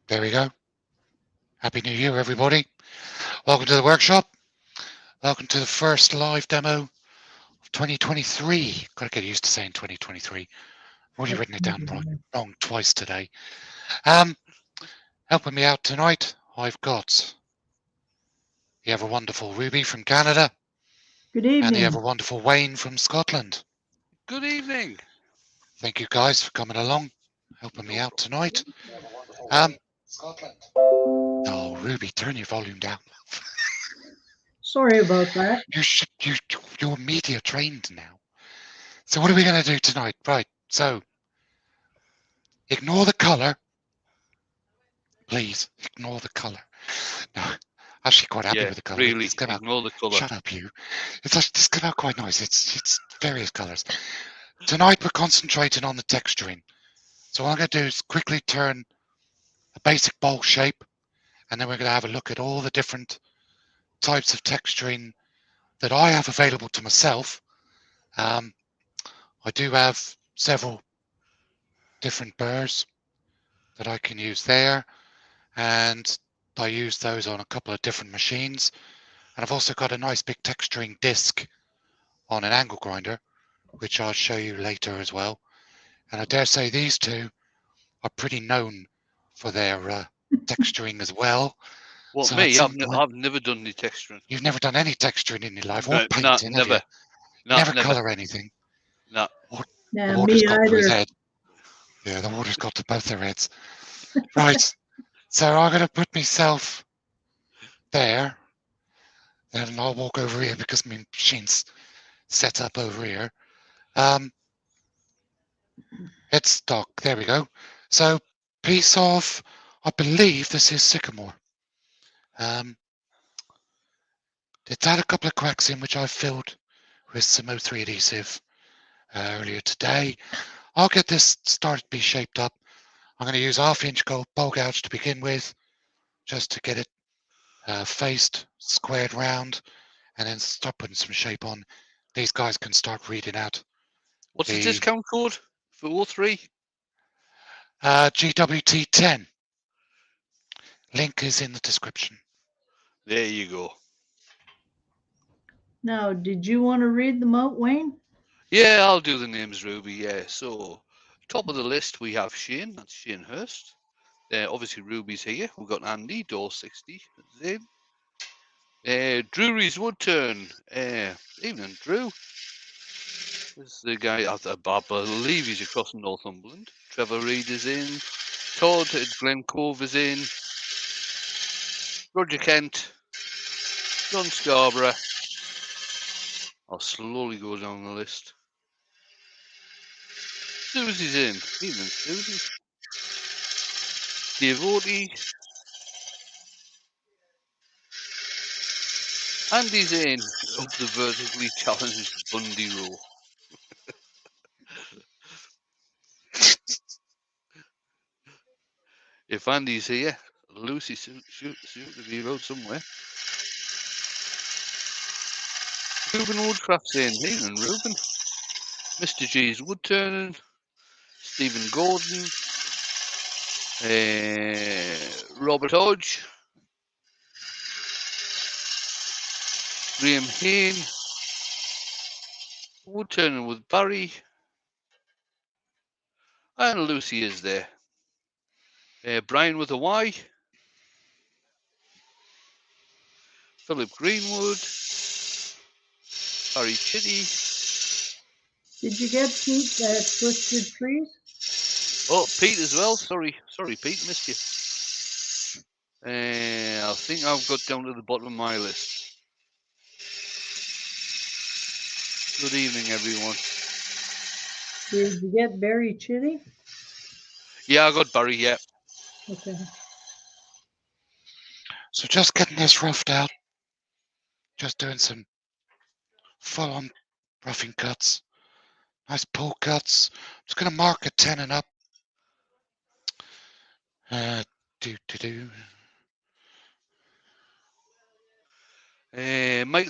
There we go. Happy New Year, everybody. Welcome to the workshop. Welcome to the first live demo of 2023. Got to get used to saying 2023. I've already written it down wrong twice today. Helping me out tonight, I've got the ever wonderful Ruby from Canada. Good evening. And the ever wonderful Wayne from Scotland. Good evening. Thank you guys for coming along, helping me out tonight. Scotland. Oh, Ruby, turn your volume down. Sorry about that. You're media trained now. So what are we going to do tonight? Right, so ignore the colour. Please, ignore the colour. No, actually quite happy with the colour. Really, ignore the colour. Shut up, you. It's come out quite nice. It's various colours. Tonight we're concentrating on the texturing. So what I'm going to do is quickly turn a basic bowl shape, and then we're going to have a look at all the different types of texturing that I have available to myself. I do have several different burrs that I can use there, and I use those on a couple of different machines. And I've also got a nice big texturing disc on an angle grinder, which I'll show you later as well. And I dare say these two are pretty known for their texturing as well. Well, so me, I've never done any texturing. You've never done any texturing in your life, or painting, never. Never colour anything. No. The water's got to his head. Yeah, the water's got to both their heads. Right. So I'm going to put myself there. Then I'll walk over here because my machine's set up over here. It's stock. There we go. So piece of, I believe this is sycamore. It's had a couple of cracks in, which I've filled with some O3 adhesive earlier today. I'll get this started to be shaped up. I'm going to use 1/2 inch gold bowl gouge to begin with, just to get it faced, squared round, and then start putting some shape on. These guys can start reading out. What's the discount code for O3? GWT10. Link is in the description. There you go. Now, did you want to read them out, Wayne? Yeah, I'll do the names, Ruby. Yeah, so top of the list we have Shane. That's Shane Hurst. Obviously Ruby's here. We've got Andy, door 60. Zane. Drury's Woodturn. Evening, Drew. This is the guy, I believe he's across Northumberland. Trevor Reid is in. Todd at Glen Cove is in. Roger Kent. John Scarborough. I'll slowly go down the list. Susie's in. Evening, Susie. Devotee. Andy's in up the vertically challenged Bundy row. If Andy's here, Lucy should be about somewhere. Ruben Woodcraft's in. Evening, Ruben. Mr. G's Woodturning. Stephen Gordon. Robert Hodge. Graham Hain. Woodturning with Barry. And Lucy is there. Brian with a Y. Philip Greenwood. Barry Chitty. Did you get Pete at Twisted Trees? Oh, Pete as well. Sorry, Pete, missed you. I think I've got down to the bottom of my list. Good evening, everyone. Did you get Barry Chitty? Yeah, I got Barry, yeah. Okay. So just getting this roughed out. Just doing some full-on roughing cuts. Nice pull cuts. Just going to mark a 10 and up. Michael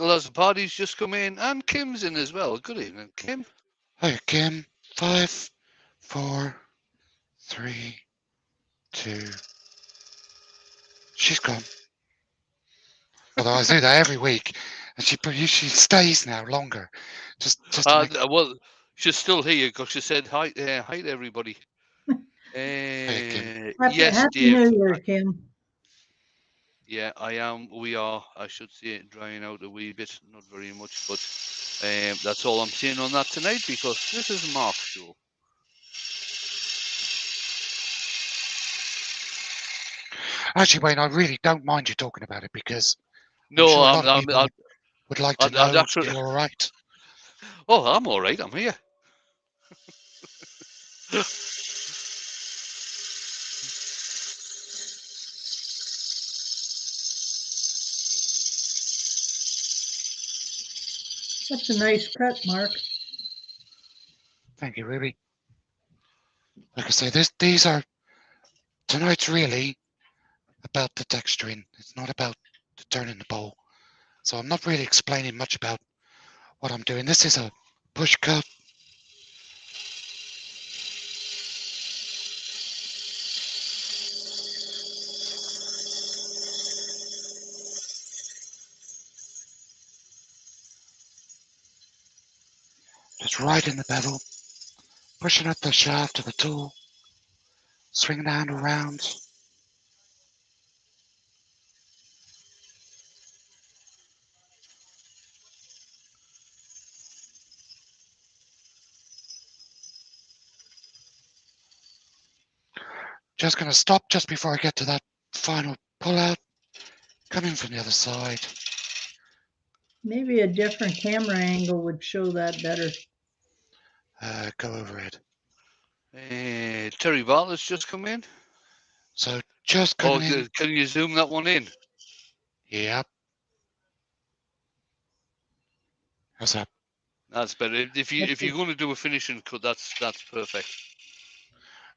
Azzapardi's just come in, and Kim's in as well. Good evening, Kim. Hi, Kim. 5, 4, 3, 2, she's gone. Although I do that every week, and she stays now longer, just to make. Well, she's still here because she said hi, hi to everybody. Hey, Kim. Yes, Happy Dave. New Year, Kim. Yeah, I am. We are. I should say it drying out a wee bit, not very much, but that's all I'm saying on that tonight because this is Mark's show. Actually, Wayne, I really don't mind you talking about it because I'm No, sure a lot of people would like to I'd know actually. you're all right. Oh, I'm all right. I'm here. That's a nice cut, Mark. Thank you, Ruby. Like I say, these are tonight's really about the texturing. It's not about the turning the bowl. So I'm not really explaining much about what I'm doing. This is a push cut. Just right in the bevel, pushing up the shaft of the tool, swinging the handle around. Just going to stop just before I get to that final pull out. Come in from the other side. Maybe a different camera angle would show that better. Go over it. Terry Bartlett's just come in. So just coming in. Can you zoom that one in? Yep. How's that? That's better. If you're going to do a finishing cut, that's perfect.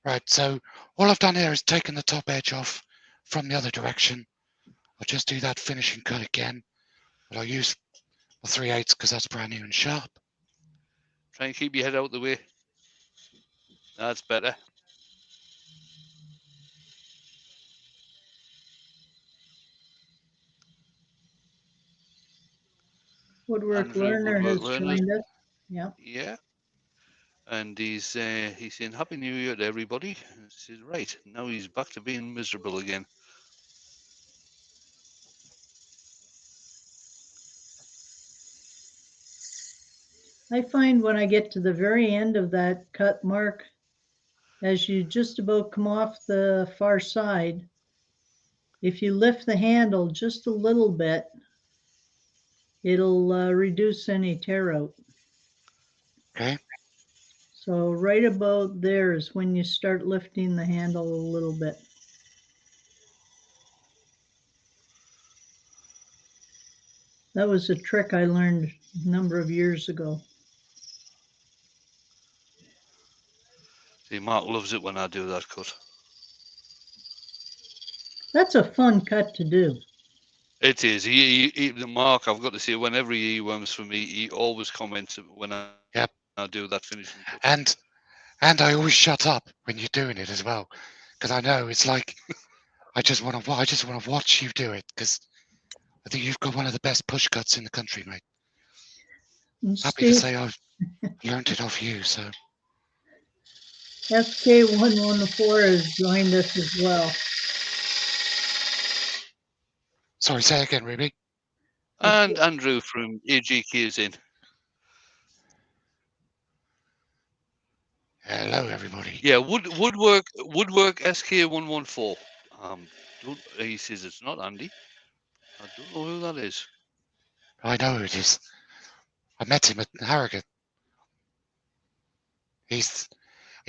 Right. So all I've done here is taken the top edge off from the other direction. I'll just do that finishing cut again. But I'll use the 3/8 because that's brand new and sharp. Try and keep your head out the way. That's better. Woodwork Learner has joined us. Yeah. Yeah. And he's saying Happy New Year to everybody. He says, right, now he's back to being miserable again. I find when I get to the very end of that cut, Mark, as you just about come off the far side, if you lift the handle just a little bit, it'll reduce any tear out. Okay. So right about there is when you start lifting the handle a little bit. That was a trick I learned a number of years ago. See, Mark loves it when I do that cut. That's a fun cut to do. It is. Mark, I've got to say, whenever he worms for me, he always comments when I do that finishing cut. And I always shut up when you're doing it as well, because I know it's like I just want to watch you do it because I think you've got one of the best push cuts in the country, mate. And Happy to Steve, say I've learned it off you. So SK114 has joined us as well. sorry, say again, Ruby. And Andrew from AGK is in. Hello, everybody. Yeah, Woodwork SK114. He says it's not Andy. I don't know who that is. I know who it is. I met him at Harrogate. He's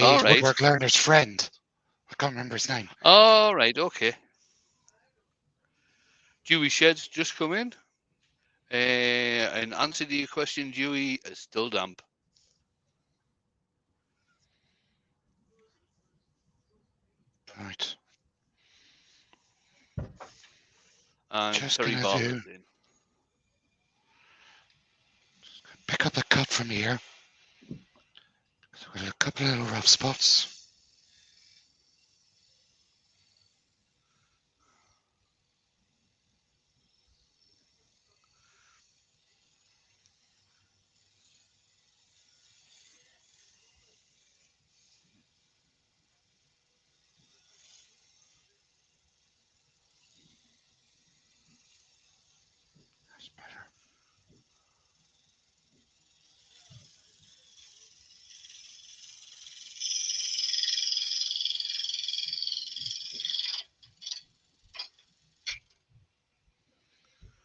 All right. Woodwork Learner's friend. I can't remember his name. All right, okay. Dewey Shed's just come in. And answer to your question, Dewey, is still damp. Right. And Just Terry gonna Bartlett's in. Pick up the cut from here. So we've got a couple of little rough spots.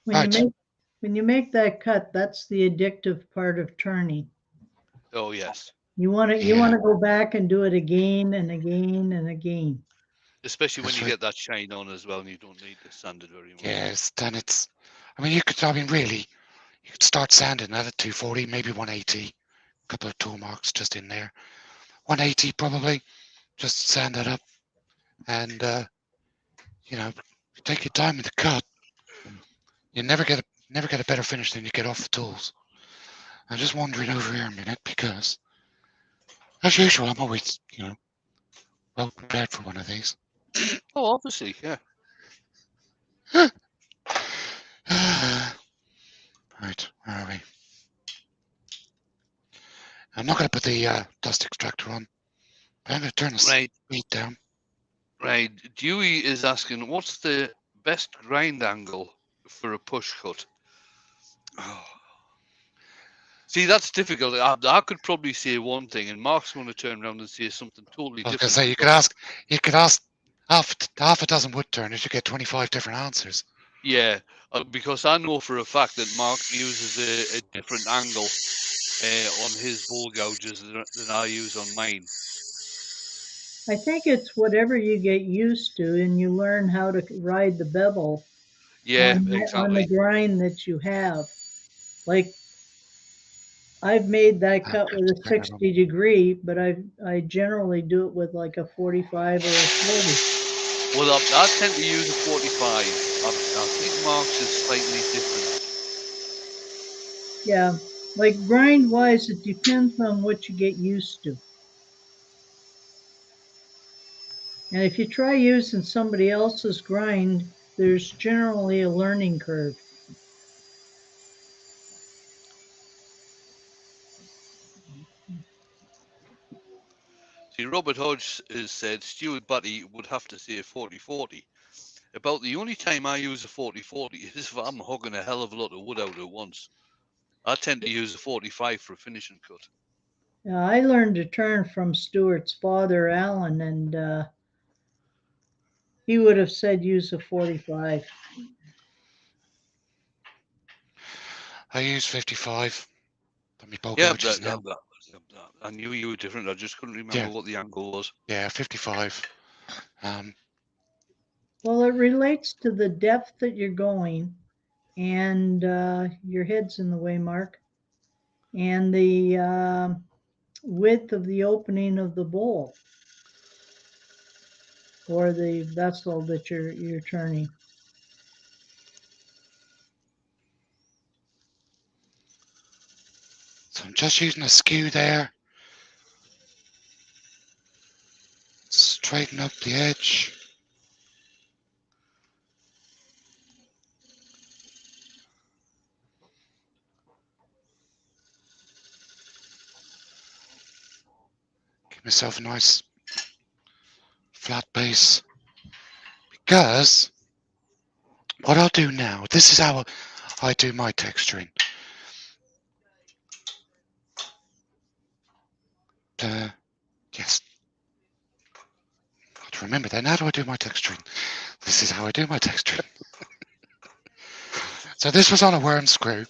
When you Right. make that cut, that's the addictive part of turning. Oh yes, You want to Yeah, go back and do it again and again and again. especially when that's you right. get that shine on as well, and you don't need to sand it very much. Yes, then it's. I mean, really, you could start sanding at a 240, maybe 180. A couple of tool marks just in there. 180 probably. Just sand that up, and you know, take your time with the cut. You never get a better finish than you get off the tools. I'm just wandering over here a minute because, as usual, I'm always well prepared for one of these. Oh, obviously, yeah. Right, where are we? I'm not going to put the dust extractor on, but I'm going to turn the Right, speed down. right. Dewey is asking, what's the best grind angle for a push cut? Oh. See, that's difficult. I could probably say one thing, and Mark's going to turn around and say something totally I was going to different say because, you could ask half a dozen wood turners, you get 25 different answers. yeah, because I know for a fact that Mark uses a different angle on his bowl gouges than I use on mine. I think it's whatever you get used to, and you learn how to ride the bevel Yeah, on the exactly. grind that you have. Like I've made that I'm cut going with to a turn it on. 60-degree, but I generally do it with like a 45 or a 40. Well, I tend to use a 45. I think Mark's is slightly different. Yeah, like grind wise, it depends on what you get used to. And if you try using somebody else's grind, there's generally a learning curve. See, Robert Hodge has said Stuart Batty would have to say 40-40. About the only time I use a 40-40 is if I'm hogging a hell of a lot of wood out at once. I tend to use a 45 for a finishing cut. I learned to turn from Stuart's father, Alan, and he would have said use a 45. I use 55 on my bowl Yeah, gouges now. I knew you were different. I just couldn't remember Yeah, what the angle was. yeah, 55. Um, Well, it relates to the depth that you're going, and your head's in the way, Mark, and the width of the opening of the bowl or the vessel that you're turning. so I'm just using a skew there. Straighten up the edge. Give myself a nice flat base. Because what I'll do now, this is how I do my texturing. Yes, got to remember then, how do I do my texturing? This is how I do my texturing. So this was on a worm screw.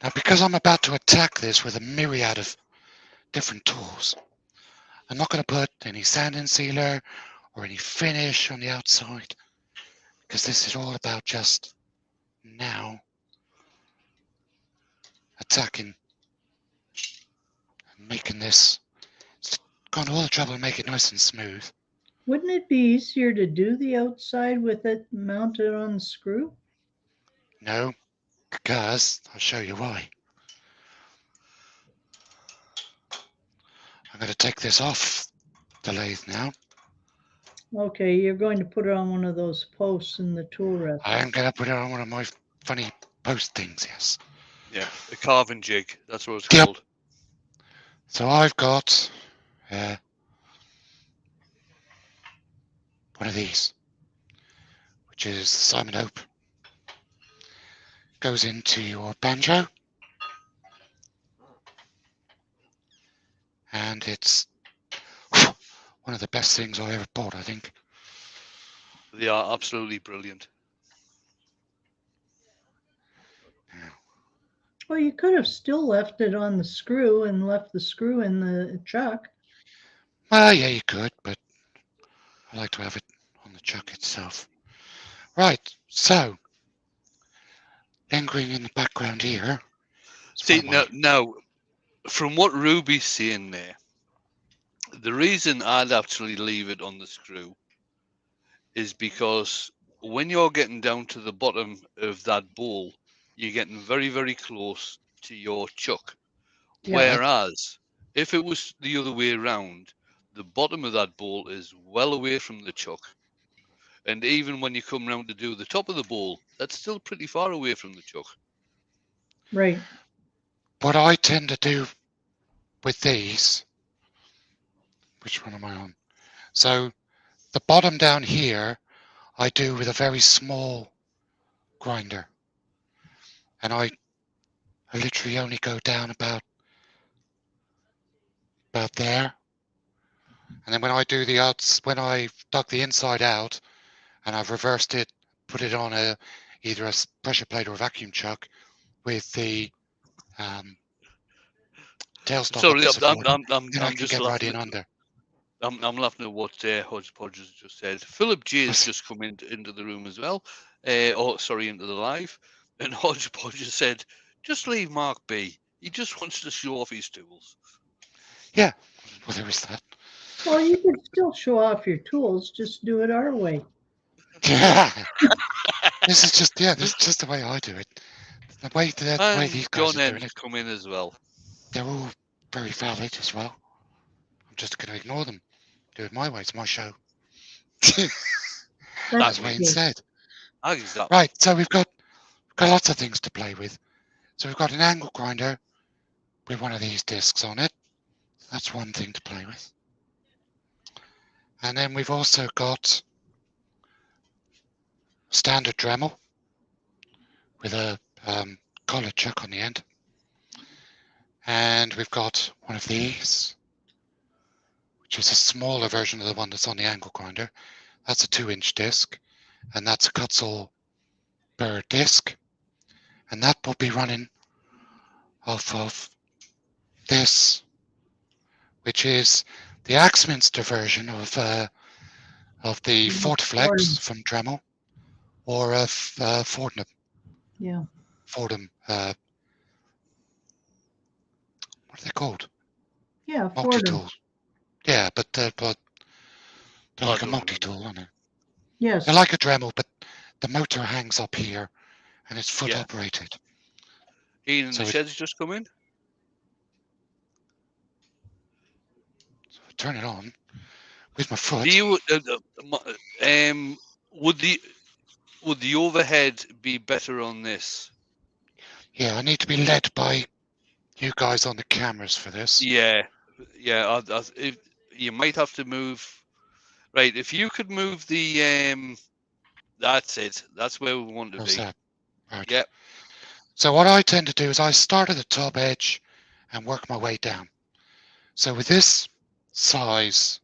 Now because I'm about to attack this with a myriad of different tools, I'm not going to put any sanding sealer or any finish on the outside because this is all about just now attacking and making this. It's gone to all the trouble to make it nice and smooth. Wouldn't it be easier to do the outside with it mounted on the screw? No, because I'll show you why. I'm going to take this off the lathe now. Okay, you're going to put it on one of those posts in the tool rest. I am going to put it on one of my funny post things, yes. Yeah, a carving jig. That's what it's Yep. called. So I've got one of these, which is Simon Hope. Goes into your banjo, and it's one of the best things I ever bought, I think. They are absolutely brilliant. Well, you could have still left it on the screw and left the screw in the chuck. Well, yeah, you could, but I like to have it on the chuck itself. Right, so lingering in the background here. See, now, from what Ruby's saying there, the reason I'd actually leave it on the screw is because when you're getting down to the bottom of that bowl, you're getting very, very close to your chuck. Yeah. Whereas if it was the other way around, the bottom of that bowl is well away from the chuck. And even when you come round to do the top of the bowl, that's still pretty far away from the chuck. Right. What I tend to do with these, which one am I on? So the bottom down here, I do with a very small grinder. And I literally only go down about there. And then when I do the outs, when I've dug the inside out and I've reversed it, put it on either a pressure plate or a vacuum chuck with the tailstock up Sorry, to support, then I I'm can just get right laughing in at, under. I'm laughing at what Hodgepodge has just said. Philip J has just come into the room as well. Into the live. And Hodgepodge has said, just leave Mark be. He just wants to show off his tools. Yeah, well, there is that. Well, you can still show off your tools, just do it our way. Yeah. This is just the way I do it. The way these guys John are doing N's it, come in as well. they're all very valid as well. I'm just going to ignore them. Do it my way. It's my show. That's That's way okay. instead. Exactly. Right, so we've got lots of things to play with. So we've got an angle grinder with one of these discs on it. That's one thing to play with. And then we've also got standard Dremel with a collar chuck on the end. And we've got one of these, which is a smaller version of the one that's on the angle grinder. That's a 2-inch disc, and that's a Kutzall burr disc. And that will be running off of this, which is the Axminster version of the Fortiflex from Dremel, or of Fordham. Yeah. Fordham. What are they called? Yeah, Multi-tool. Yeah, but they're like a don't multi-tool, aren't they? Yes. They're like a Dremel, but the motor hangs up here and it's foot operated. Ian and the shed's just come in. So I turn it on with my foot. Do you would the overhead be better on this? Yeah, I need to be led by you guys on the cameras for this. Yeah. If you might have to move. Right, if you could move the that's it. That's where we want to be. That? Right. Yep. So what I tend to do is I start at the top edge and work my way down. So with this size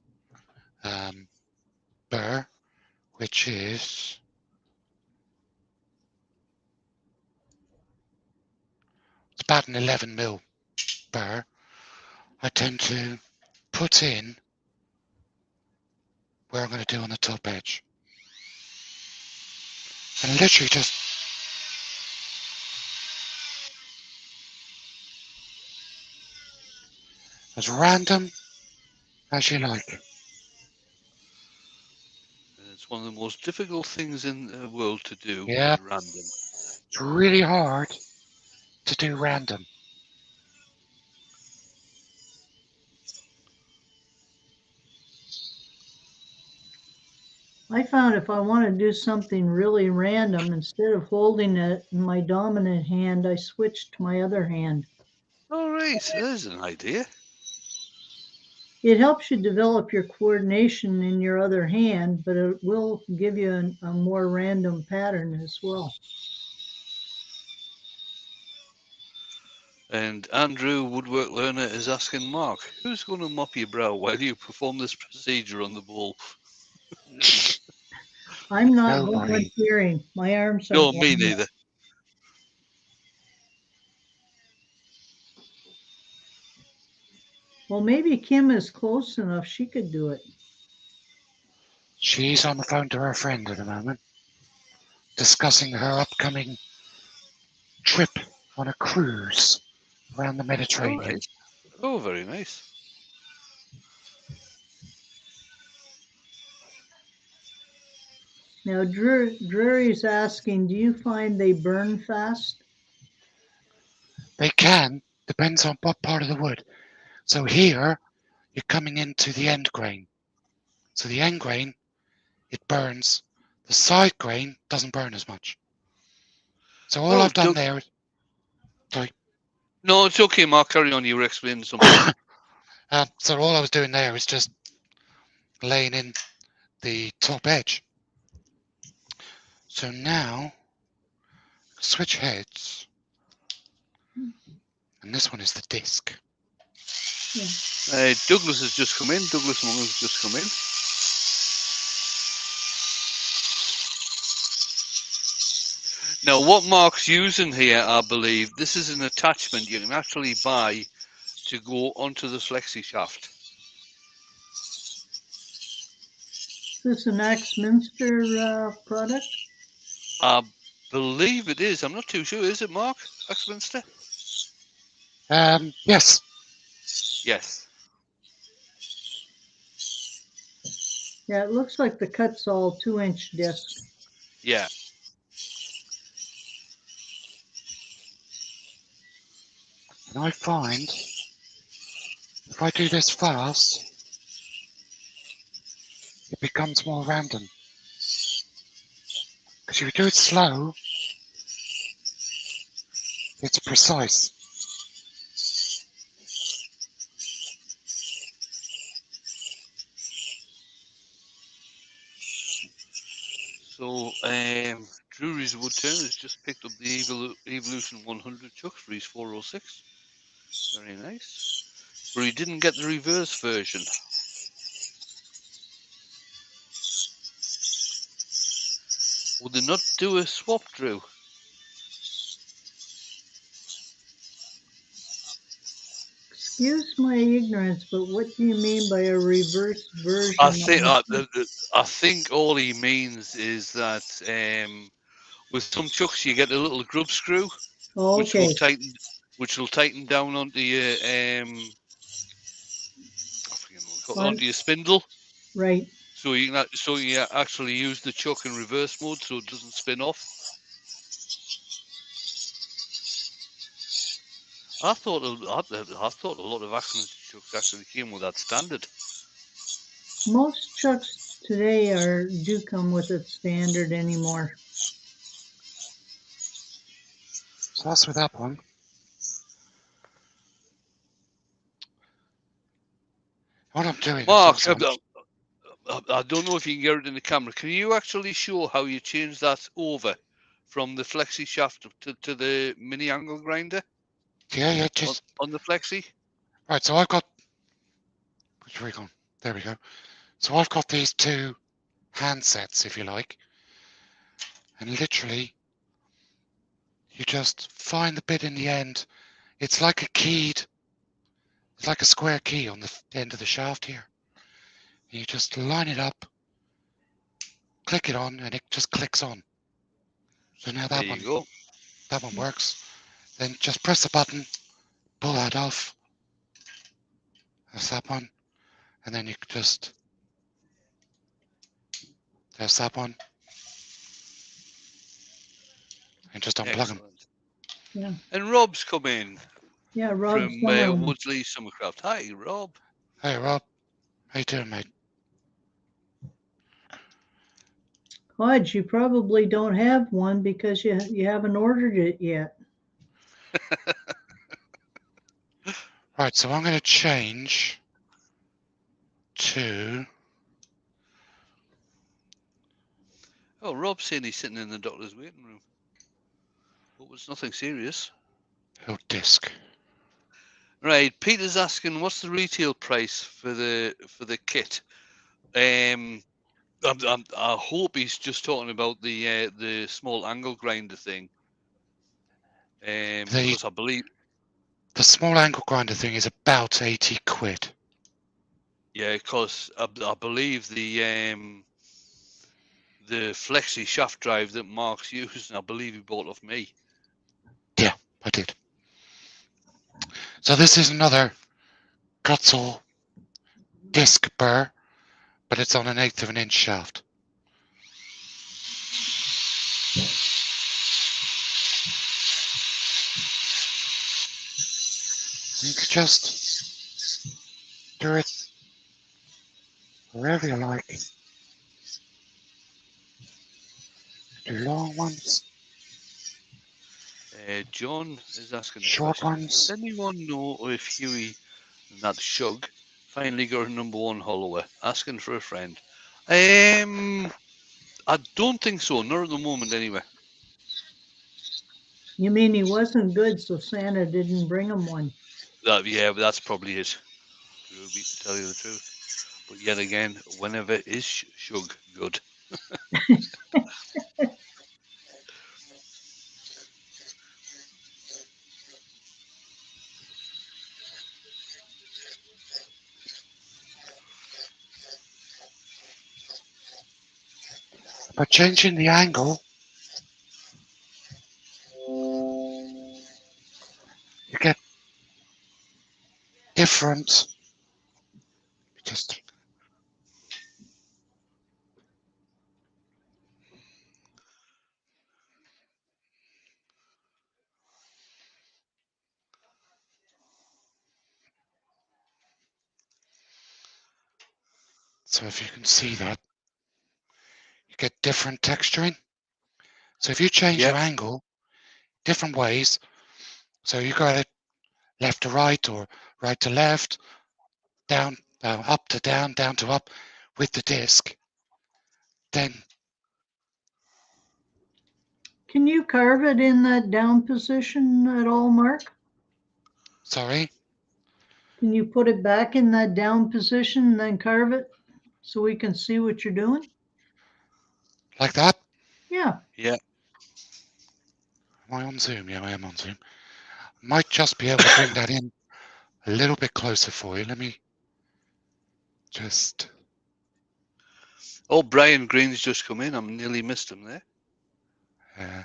burr, which is it's about an 11mm burr, I tend to put in where I'm going to do on the top edge. And literally just as random as you like. It's one of the most difficult things in the world to do. Yeah. Random. It's really hard to do random. I found if I want to do something really random, instead of holding it in my dominant hand, I switch to my other hand. All right, there's an idea. It helps you develop your coordination in your other hand, but it will give you a more random pattern as well. And Andrew, Woodwork Learner, is asking Mark, who's going to mop your brow while you perform this procedure on the bowl? I'm not Nobody. volunteering. My arms No, aren't me long enough. neither. Well, maybe Kim is close enough. She could do it. She's on the phone to her friend at the moment, discussing her upcoming trip on a cruise around the All Mediterranean. right. Oh, very nice. Now, Drury's asking, do you find they burn fast? They can, depends on what part of the wood. So here, you're coming into the end grain. So the end grain, it burns. The side grain doesn't burn as much. So all Oh, I've done there is, sorry. No, it's okay, Mark. Carry on. You were explaining something. So all I was doing there is just laying in the top edge. So now, switch heads, and this one is the disc. Douglas has just come in. Douglas Mung has just come in. Now, what Mark's using here, I believe, this is an attachment you can actually buy to go onto the flexi shaft. Is this an Axminster product? I believe it is. I'm not too sure. Is it, Mark? Axminster? Yes. Yes. Yeah, it looks like the cut's all 2-inch disc. Yeah. And I find if I do this fast, it becomes more random. Because if you do it slow, it's precise. So, Drury's Woodturning has just picked up the Evolution 100 chuck for his 406. Very nice. But he didn't get the reverse version. Would they not do a swap, Drew? Excuse my ignorance, but what do you mean by a reverse version? I think all he means is that with some chucks you get a little grub screw, Oh, which okay, will tighten down onto your onto your spindle, right. so you actually use the chuck in reverse mode so it doesn't spin off. I thought a lot of Axminster chucks actually came with that standard. Most chucks today do come with it standard anymore. So that's with that one. What I'm doing Mark, is also, I don't know if you can get it in the camera. Can you actually show how you change that over from the flexi shaft to the mini angle grinder? yeah, just on the flexi. right. So I've got, which way gone? There we go. So I've got these two handsets, if you like, and literally, you just find the bit in the end. It's like a keyed, it's like a square key on the end of the shaft here. And you just line it up, click it on, and it just clicks on. So now There you go. that one works. Then just press the button, pull that off. That's that one. And then you just, there's that one. And just unplug them. Yeah. And Rob's come in. Yeah, Rob from Woodsley Summercraft. Hi, Rob. Hey, Rob. How you doing, mate? Hodge, you probably don't have one because you haven't ordered it yet. Right, so I'm going to change to... Oh, Rob's saying he's sitting in the doctor's waiting room. But it's nothing serious. Oh, disc. Right, Peter's asking, what's the retail price for the kit? I hope he's just talking about the small angle grinder thing, The because I believe, the small angle grinder thing is about 80 quid. yeah, because I believe the flexi shaft drive that Mark's using, I believe he bought off me. Yeah, I did. So this is another Gutzel disc burr, but it's on an 1/8 of an inch shaft. You could just do it wherever you like. Do long ones, John is asking the short question: does ones. anyone know if Huey and that Shug finally got a #1 Holloway? Asking for a friend. I don't think so. Not at the moment, anyway. You mean he wasn't good, so Santa didn't bring him one? Yeah, but that's probably it. Ruby, to tell you the truth. But yet again, whenever is Shug good? By changing the angle, you get different. Just so if you can see that, you get different texturing. So if you change Yep. your angle different ways, so you got it left to right or right to left, down, up to down, down to up with the disc, then Can you carve it in that down position at all, Mark? sorry, Can you put it back in that down position and then carve it so we can see what you're doing? like that. Yeah. Yeah. Am I on Zoom? Yeah, I am on Zoom. Might just be able to bring that in a little bit closer for you. Let me just. Oh, Brian Green's just come in. I nearly missed him there. Uh,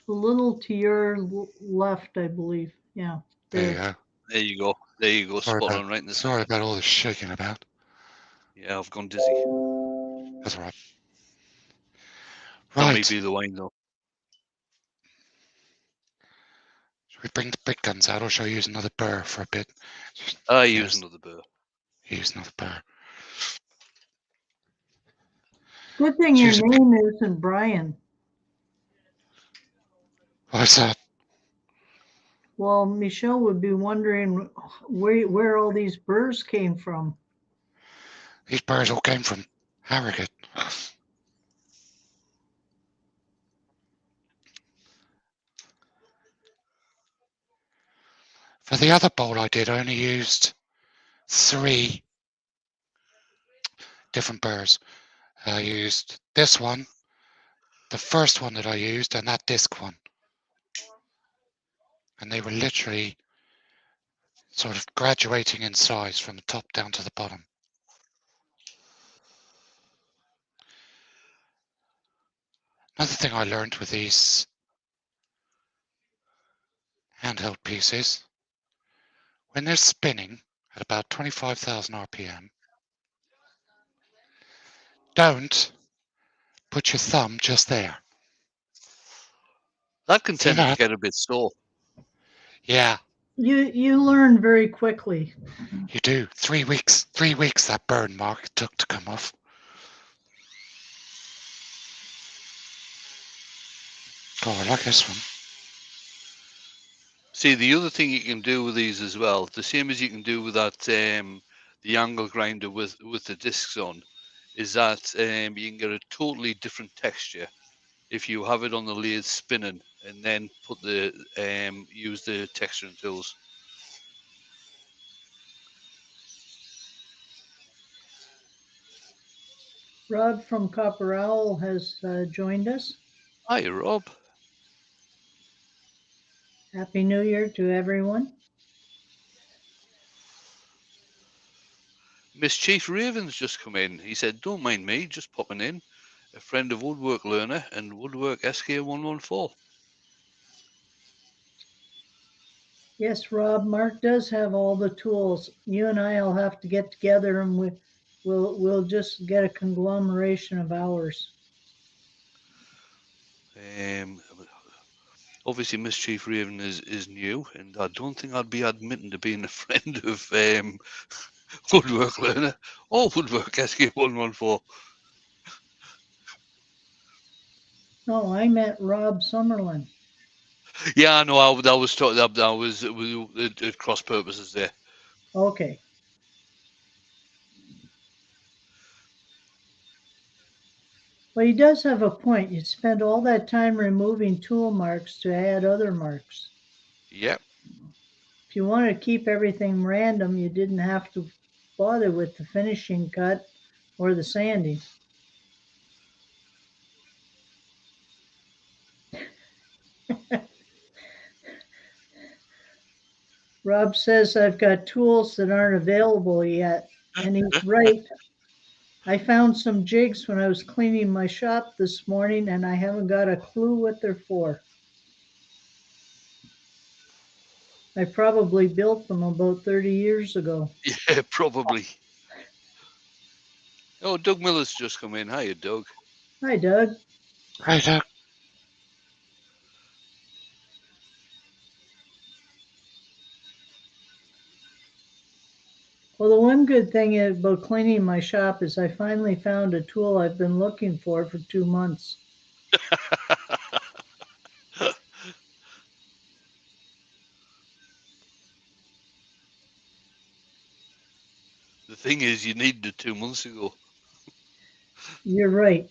A little to your left, I believe. Yeah. there you There. go. There you go. There you go. Spot on, right in the Sorry center. about all this shaking about. Yeah, I've gone dizzy. That's all right. That may Right. be the wine, though. Should we bring the big guns out, or shall I use another burr for a bit? I use another burr. Use another burr. Good thing your name isn't Brian. What's that? Well, Michelle would be wondering where all these burrs came from. These burrs all came from Harrogate. For the other bowl I did, I only used 3 different burrs. I used this one, the first one that I used, and that disc one. And they were literally sort of graduating in size from the top down to the bottom. Another thing I learned with these handheld pieces, when they're spinning at about 25,000 RPM, don't put your thumb just there. That can See tend to that? get a bit sore. Yeah, You learn very quickly. you do. 3 weeks. 3 weeks that burn mark took to come off. Oh, I like this one. See, the other thing you can do with these as well, the same as you can do with that the angle grinder with the discs on, is that you can get a totally different texture if you have it on the lathe spinning and then put the use the texturing tools. Rob from Copper Owl has joined us. Hi, Rob. Happy New Year to everyone. Mischief Raven's just come in. He said, "Don't mind me, just popping in. A friend of Woodwork Learner and Woodwork SK114." Yes, Rob, Mark does have all the tools. You and I'll have to get together and we'll just get a conglomeration of ours. Obviously, Mischief Raven is new, and I don't think I'd be admitting to being a friend of Woodwork Learner or Woodwork SK114. No, I meant Rob Summerlin. Yeah, I know. I was talking. I was at cross purposes there. Okay. Well, he does have a point. You spend all that time removing tool marks to add other marks. Yep. If you wanted to keep everything random, you didn't have to bother with the finishing cut or the sanding. Rob says I've got tools that aren't available yet, and he's right. I found some jigs when I was cleaning my shop this morning, and I haven't got a clue what they're for. I probably built them about 30 years ago. Yeah, probably. Oh, Doug Miller's just come in. Hiya, Doug. Hi, Doug. Hi, Doug. Well, the one good thing about cleaning my shop is I finally found a tool I've been looking for 2 months. The thing is, you needed it 2 months ago. You're right.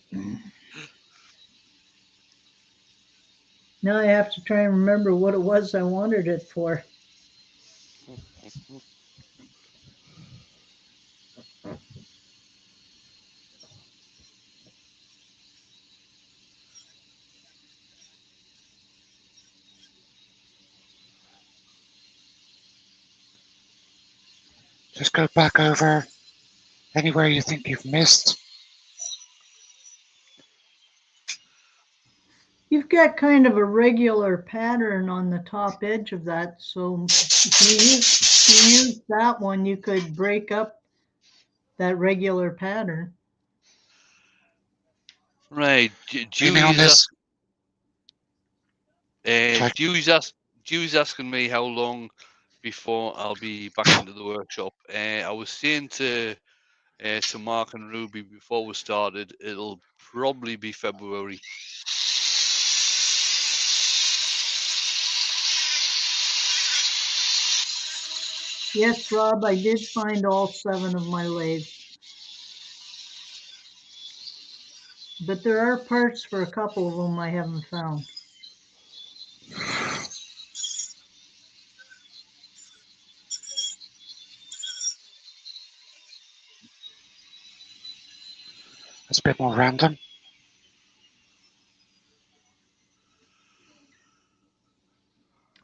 Now I have to try and remember what it was I wanted it for. Just go back over anywhere you think you've missed. You've got kind of a regular pattern on the top edge of that, so if you use that one, you could break up that regular pattern. Right. Leaning on this. Dewey's asking me how long before I'll be back into the workshop. I was saying to Mark and Ruby before we started, it'll probably be February. Yes, Rob, I did find all 7 of my lathes. But there are parts for a couple of them I haven't found. It's a bit more random.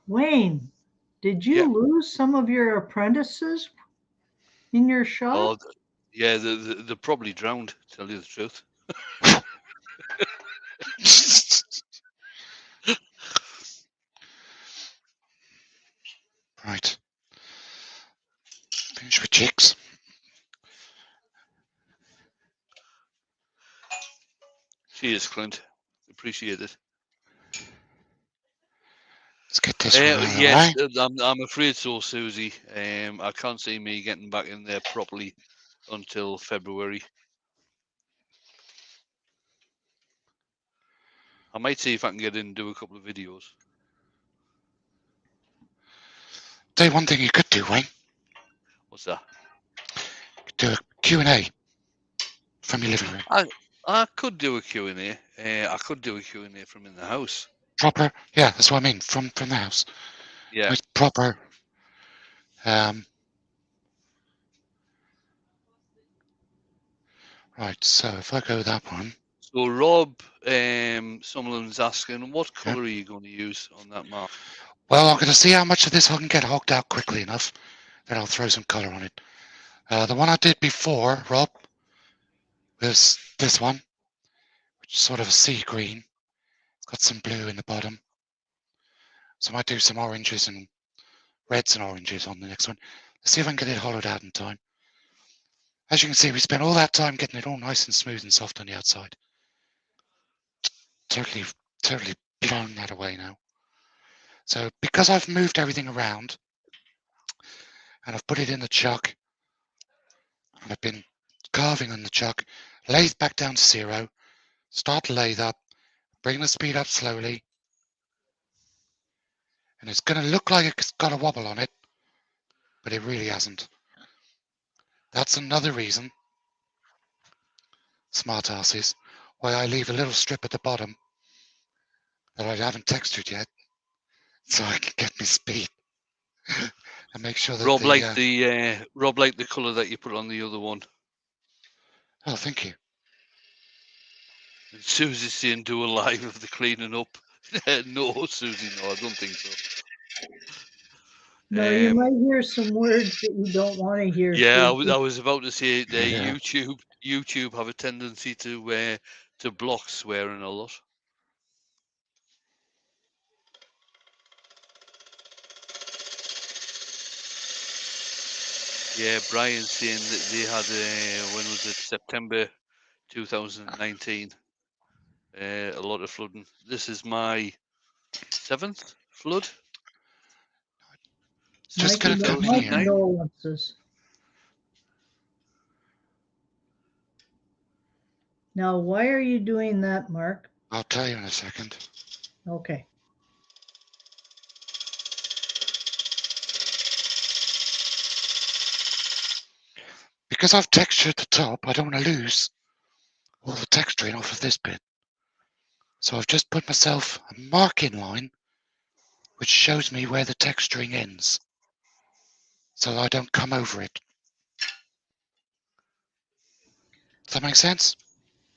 Wayne, did you Yep. lose some of your apprentices in your shop? Oh, yeah, they're probably drowned, to tell you the truth. Right. Finish with jigs. Cheers, Clint. Appreciate it. Let's get this one out of the Yes, way. I'm afraid so, Susie. I can't see me getting back in there properly until February. I might see if I can get in and do a couple of videos. Tell you one thing you could do, Wayne. What's that? You could do a Q&A from your living room. I could do a Q&A. I could do a Q&A from in the house. Proper, yeah, that's what I mean. From the house. Yeah. With proper. Right, so if I go that one, So Rob Summerlin's asking, what Yeah. colour are you going to use on that mark? well, I'm going to see how much of this I can get hogged out quickly enough. Then I'll throw some colour on it. The one I did before, Rob, was this one, which is sort of a sea green. It's got some blue in the bottom. So I might do some oranges and reds and oranges on the next one. Let's see if I can get it hollowed out in time. As you can see, we spent all that time getting it all nice and smooth and soft on the outside. Totally blown that away now. So because I've moved everything around and I've put it in the chuck and I've been carving on the chuck, lathe back down to 0, start to lathe up, bring the speed up slowly, and it's going to look like it's got a wobble on it, but it really hasn't. That's another reason, smart asses, why I leave a little strip at the bottom that I haven't textured yet, so I can get my speed and make sure that Rob liked the colour that you put on the other one. Oh, thank you. And Susie's saying do a live of the cleaning up. No, Susie, no, I don't think so. No, you might hear some words that you don't want to hear. Yeah, Susie. I was about to say Yeah. YouTube have a tendency to block swearing a lot. Yeah, Brian's saying that they had when was it, September 2019, a lot of flooding. This is my 7th flood. Just Mikey, gonna come in my here. condolences. Now, why are you doing that, Mark? I'll tell you in a second. Okay. Because I've textured the top, I don't want to lose all the texturing off of this bit. So I've just put myself a marking line which shows me where the texturing ends, so I don't come over it. Does that make sense?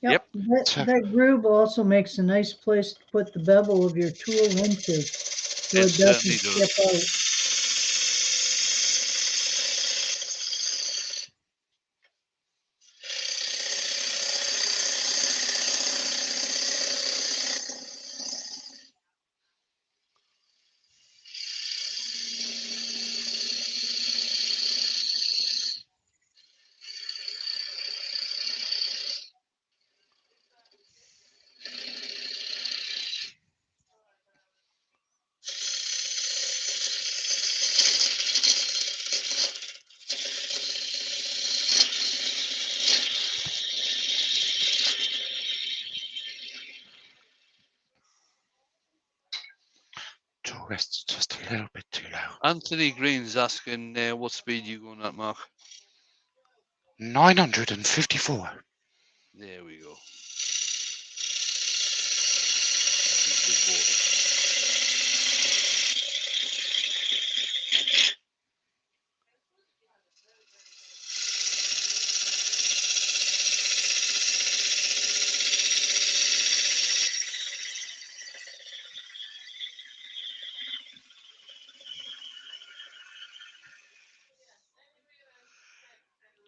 Yep. That groove also makes a nice place to put the bevel of your tool into, so It it certainly doesn't does. skip out. Sorwest just a little bit too low. Anthony Green's asking what speed you going at, Mark. 954. There we go.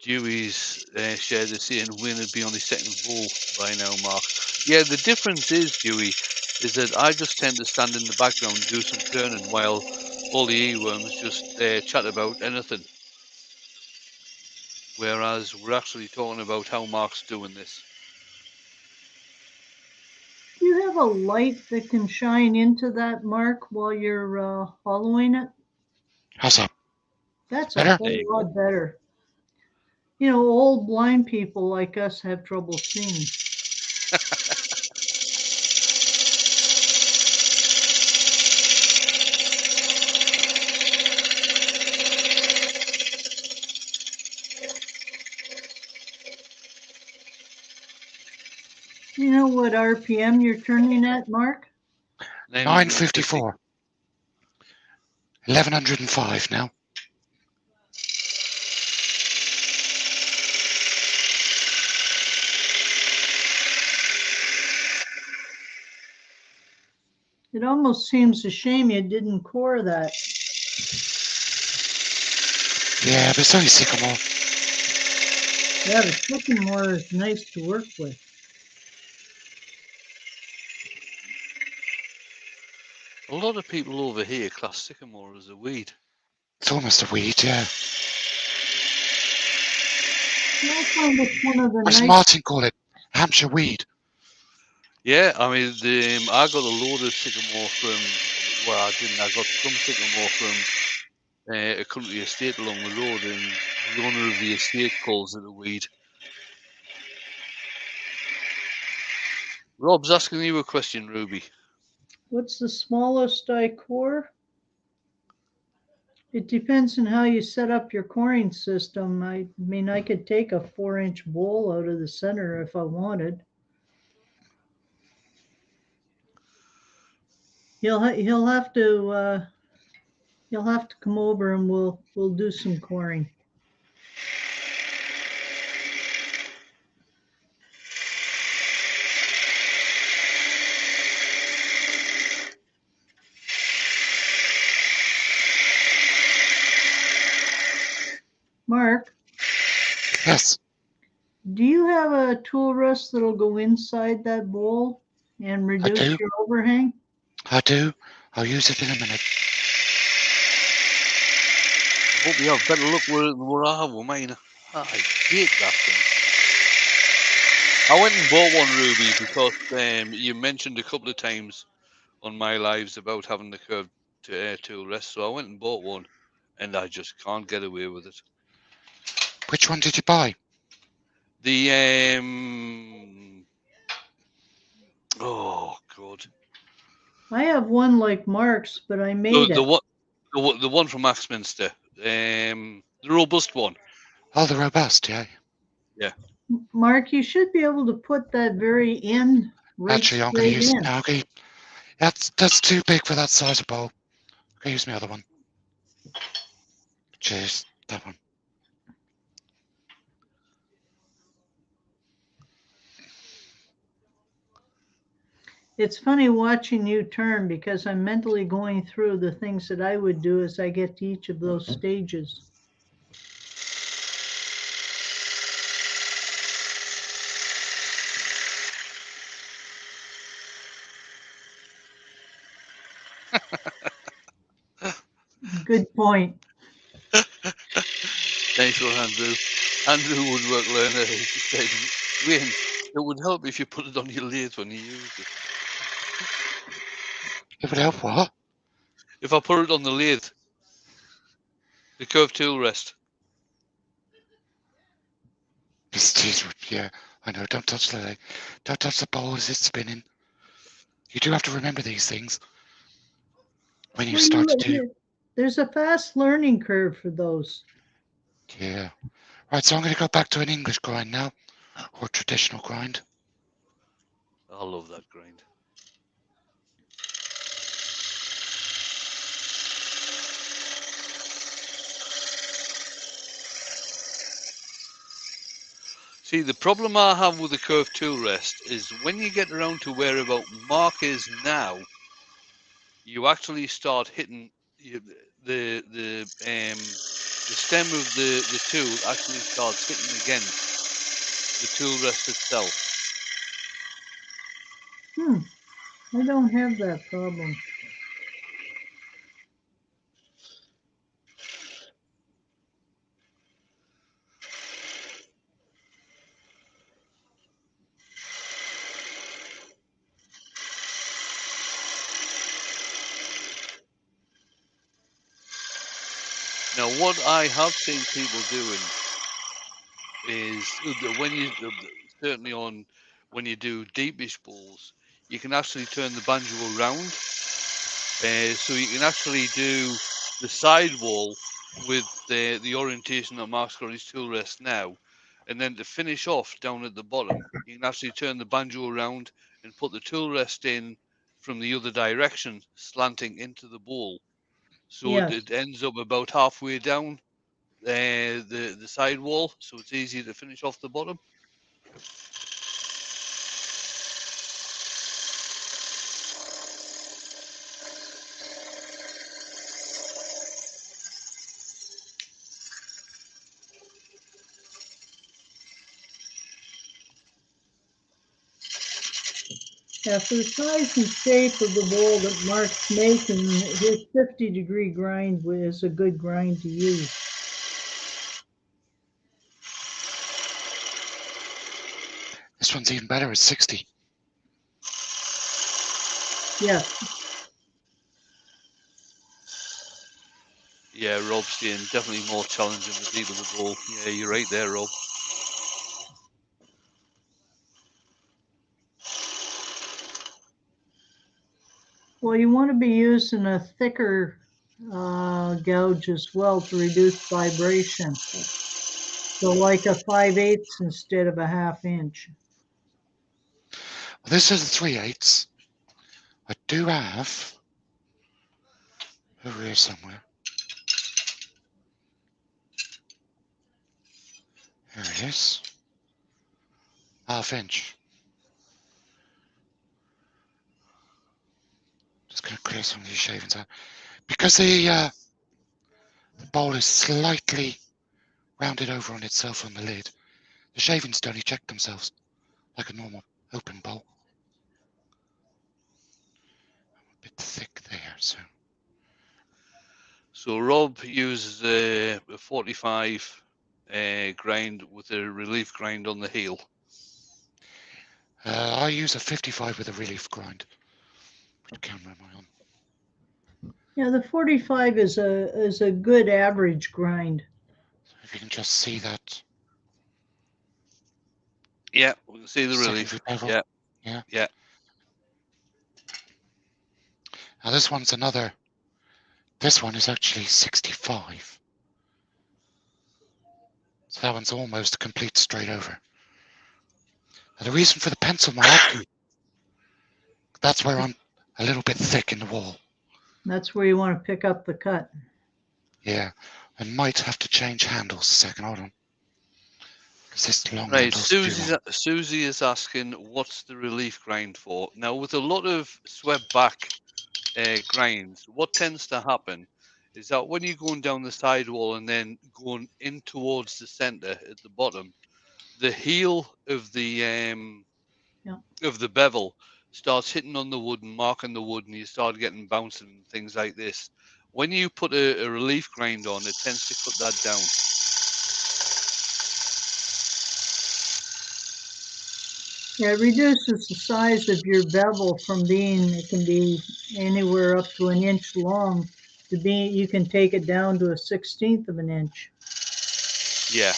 Dewey's shared the saying Wayne would be on his second hole by now, Mark. Yeah, the difference is, Dewey, is that I just tend to stand in the background and do some turning while all the earworms just chat about anything. Whereas we're actually talking about how Mark's doing this. Do you have a light that can shine into that, Mark, while you're hollowing it? How's that? That's Better? a whole lot better. You know, old blind people like us have trouble seeing. You know what RPM you're turning at, Mark? 954. 1105 now. It almost seems a shame you didn't core that. Yeah, but it's only sycamore. Yeah, the sycamore is nice to work with. A lot of people over here class sycamore as a weed. It's almost a weed, yeah. I find it's one of the Where's nice. Martin call it? Hampshire weed. Yeah, I mean, I got a load of sycamore from, well, I didn't, I got some sycamore from a country estate along the road, and the owner of the estate calls it a weed. Rob's asking you a question, Ruby. What's the smallest I core? It depends on how you set up your coring system. I mean, I could take a 4-inch bowl out of the center if I wanted. He'll have to come over and we'll do some coring. Mark, Yes, do you have a tool rest that'll go inside that bowl and reduce do. your overhang? I do. I'll use it in a minute. I hope you have better luck with it than what I have with mine. I hate that thing. I went and bought one, Ruby, because you mentioned a couple of times on my lives about having the curved tool rest, so I went and bought one, and I just can't get away with it. Which one did you buy? The oh god, I have one like Mark's, but I made the it. the one from Axminster, the robust one. Oh, the robust, yeah. Mark, you should be able to put that very end right Actually, I'm going to straight use. in. No, okay. That's too big for that size of bowl. I'm going to use my other one. Cheers. That one. It's funny watching you turn because I'm mentally going through the things that I would do as I get to each of those stages. Good point. Nice one, Andrew. Andrew Woodwork Learner. He said, Wayne, it would help if you put it on your lathe when you use it. It would help what? If I put it on the lathe, the curved tool rest. Yeah, I know. Don't touch the bowl as it's spinning. You do have to remember these things when you start to do. There's a fast learning curve for those. Yeah. Right, so I'm going to go back to an English grind now, or traditional grind. I love that grind. See, the problem I have with the curved tool rest is when you get around to where about Mark is now, you actually start hitting the stem of the tool actually starts hitting against the tool rest itself. I don't have that problem. Now, what I have seen people doing is when you certainly on when you do deepish balls, you can actually turn the banjo around, so you can actually do the sidewall with the orientation that Mark's got his tool rest now, and then to finish off down at the bottom, you can actually turn the banjo around and put the tool rest in from the other direction, slanting into the bowl, so Yes. it ends up about halfway down the sidewall, so it's easier to finish off the bottom. Yeah, for the size and shape of the bowl that Mark's making, his 50-degree grind is a good grind to use. This one's even better. It's 60. Yes. Yeah, Rob's saying definitely more challenging the deeper the bowl. Yeah, you're right there, Rob. Well, you want to be using a thicker gouge as well to reduce vibration. So like a 5/8 instead of a 1/2 inch. Well, this is a 3/8. I do have over here somewhere. Here it is. 1/2 inch. Just going to clear some of these shavings out. Because the bowl is slightly rounded over on itself on the lid, the shavings don't eject themselves like a normal open bowl. A bit thick there, so. So Rob uses a 45 grind with a relief grind on the heel. I use a 55 with a relief grind. Which camera am I on? Yeah, the 45 is a good average grind. So if you can just see that. Yeah, we can see the relief. Secondary bevel. Yeah, Yeah. yeah. Now this one's another. This one is actually 65. So that one's almost a complete straight over. Now the reason for the pencil mark, that's where I'm a little bit thick in the wall. That's where you want to pick up the cut. Yeah, I might have to change handles a second. Hold on. Because this long Right, handle's too long. Susie is asking, what's the relief grind for? Now, with a lot of swept back grinds, what tends to happen is that when you're going down the sidewall and then going in towards the center at the bottom, the heel of the bevel starts hitting on the wood and marking the wood, and you start getting bouncing and things like this. When you put a relief grind on, it tends to cut that down. Yeah, it reduces the size of your bevel from being, it can be anywhere up to 1 inch long, to be, you can take it down to a 1/16 of an inch. Yeah.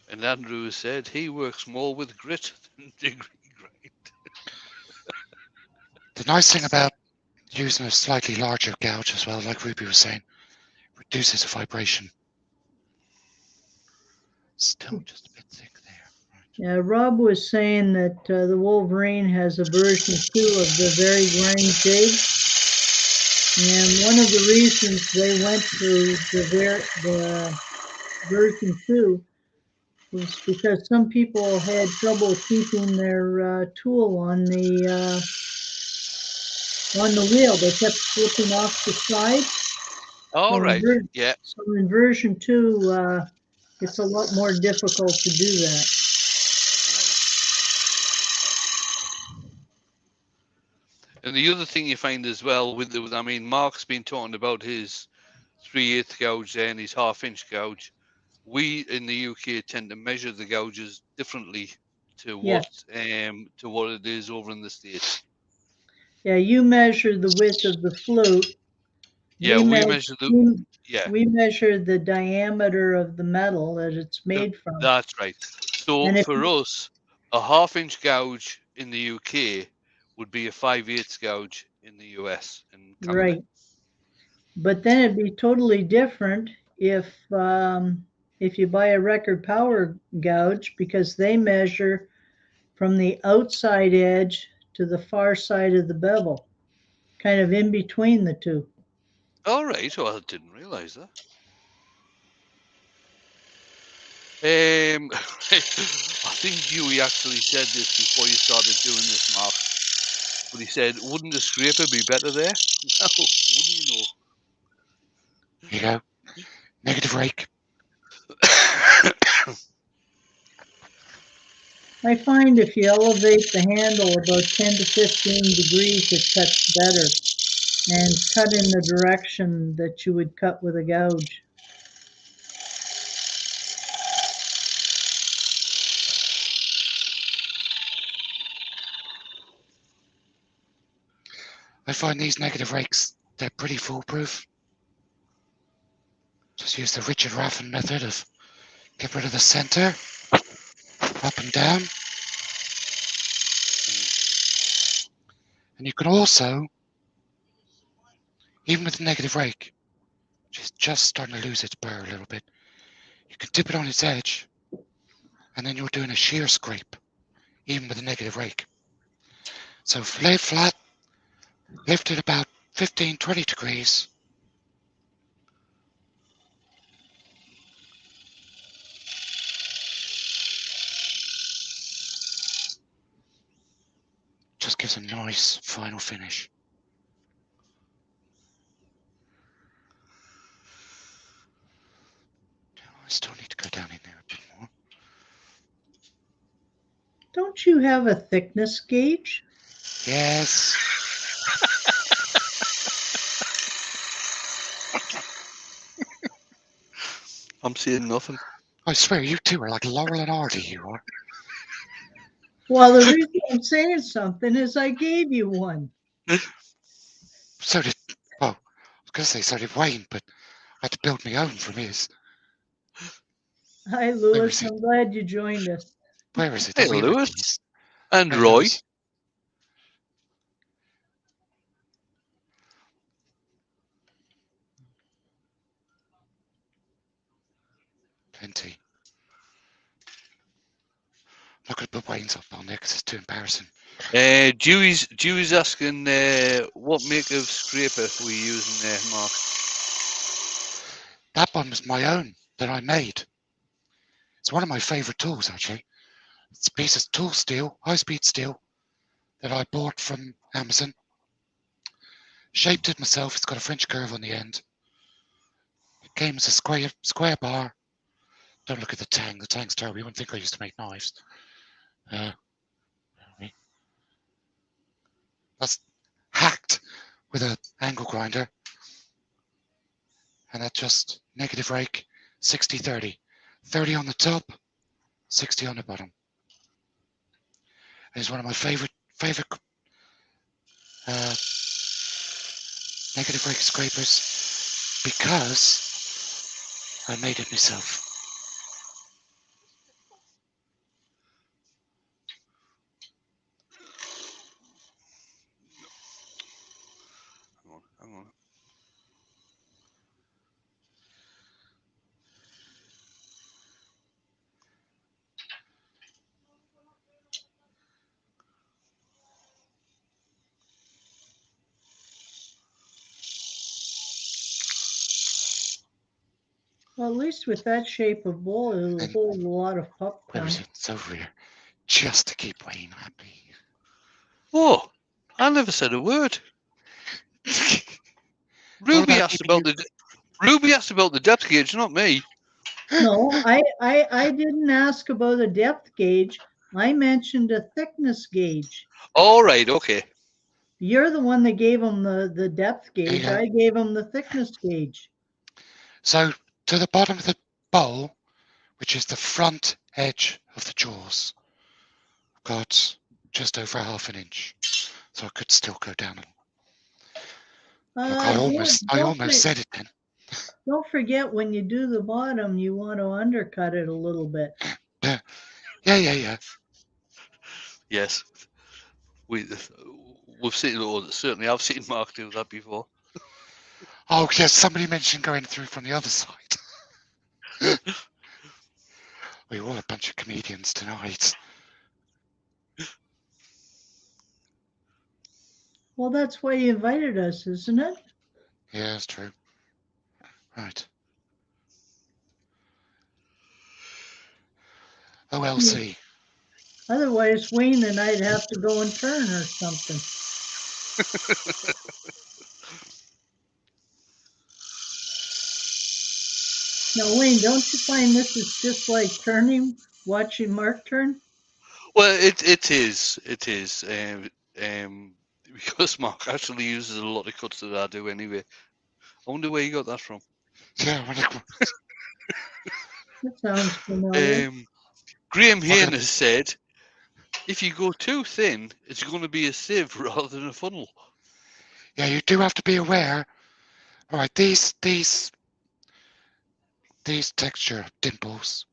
And Andrew said he works more with grit than degree grind. The nice thing about using a slightly larger gouge as well, like Ruby was saying, reduces the vibration. Still just a bit thick there. Right. Yeah, Rob was saying that the Wolverine has a version 2 of the very grind jig. And one of the reasons they went to the version 2 was because some people had trouble keeping their tool on the wheel. They kept slipping off the side. All right. Yeah. So in version 2, it's a lot more difficult to do that. And the other thing you find as well I mean, Mark's been talking about his 3/8 gouge there and his 1/2 inch gouge. We in the UK tend to measure the gouges differently to what it is over in the States. Yeah, you measure the width of the flute. Yeah, we measure the diameter of the metal that it's made from. That's right. So for us, a 1/2 inch gouge in the UK would be a 5/8 gouge in the US and Canada. Right. But then it'd be totally different if you buy a record power gouge, because they measure from the outside edge to the far side of the bevel, kind of in between the two. All right. Well, I didn't realize that. I think Dewey actually said this before you started doing this, Mark. But he said, wouldn't a scraper be better there? No, wouldn't you know? Here you go. Negative rake. I find if you elevate the handle about 10 to 15 degrees, it cuts better and cut in the direction that you would cut with a gouge. I find these negative rakes, they're pretty foolproof. Just use the Richard Raffin method of get rid of the center, up and down. And you can also, even with the negative rake, which is just starting to lose its burr a little bit, you can dip it on its edge, and then you're doing a shear scrape, even with a negative rake. So lay flat, lift it about 15, 20 degrees. Just gives a nice final finish. I still need to go down in there a bit more. Don't you have a thickness gauge? Yes. I'm seeing nothing. I swear, you two are like Laurel and Hardy, you are. Well, the reason I'm saying something is I gave you one. So did, well, I was going to say so did Wayne, but I had to build my own from his. Hi, Lewis. I'm glad you joined us. Where is it? Hey, We Lewis. these. And Hey, Roy. Lewis. Plenty. I'm not going to put Wayne's up on there because it's too embarrassing. Dewey's asking what make of scraper we using there, Mark? That one was my own that I made. It's one of my favourite tools, actually. It's a piece of tool steel, high-speed steel, that I bought from Amazon. Shaped it myself. It's got a French curve on the end. It came as a square bar. Don't look at the tang. The tang's terrible. You wouldn't think I used to make knives. That's hacked with an angle grinder. And that's just negative rake, 60-30. 30 on the top, 60 on the bottom. It's one of my favorite negative rake scrapers because I made it myself. Hang on. Well, at least with that shape of bowl, it'll And hold a lot of where popcorn. is it? It's over here. Just to keep Wayne happy. Oh, I never said a word. Ruby asked about the depth gauge, not me. No, I didn't ask about a depth gauge. I mentioned a thickness gauge. All right, okay. You're the one that gave him the depth gauge. go. I gave him the thickness gauge. So to the bottom of the bowl, which is the front edge of the jaws, I've got just over ½ an inch. So I could still go down. I almost said it then. Don't forget when you do the bottom, you want to undercut it a little bit. Yeah. Yes. We've seen, or certainly I've seen Mark do that before. Oh, yes, somebody mentioned going through from the other side. We're all a bunch of comedians tonight. Well, that's why you invited us, isn't it? Yeah, that's true. Right. OLC. Otherwise, Wayne and I'd have to go and turn or something. Now, Wayne, don't you find this is just like turning, watching Mark turn? Well, it is because Mark actually uses a lot of cuts that I do anyway. I wonder where you got that from. Yeah, That sounds familiar. Graham I'm gonna, Hayne has said, if you go too thin, it's going to be a sieve rather than a funnel. yeah, you do have to be aware. All right, these texture dimples,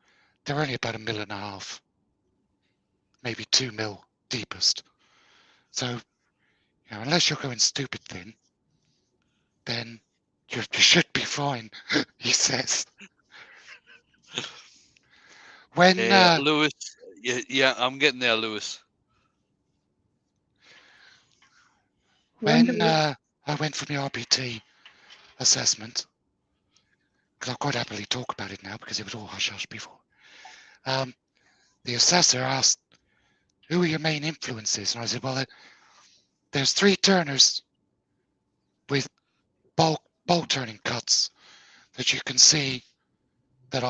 they're only about 1.5 mil, maybe 2 mil deepest. So, you know, unless you're going stupid thin, then you should be fine. He says. When Lewis, yeah, I'm getting there, Lewis. when Wonder, I went for my RPT assessment, because I'll quite happily talk about it now because it was all hush hush before. The assessor asked, "Who are your main influences?" And I said, "Well, there's 3 turners with bowl turning cuts that you can see that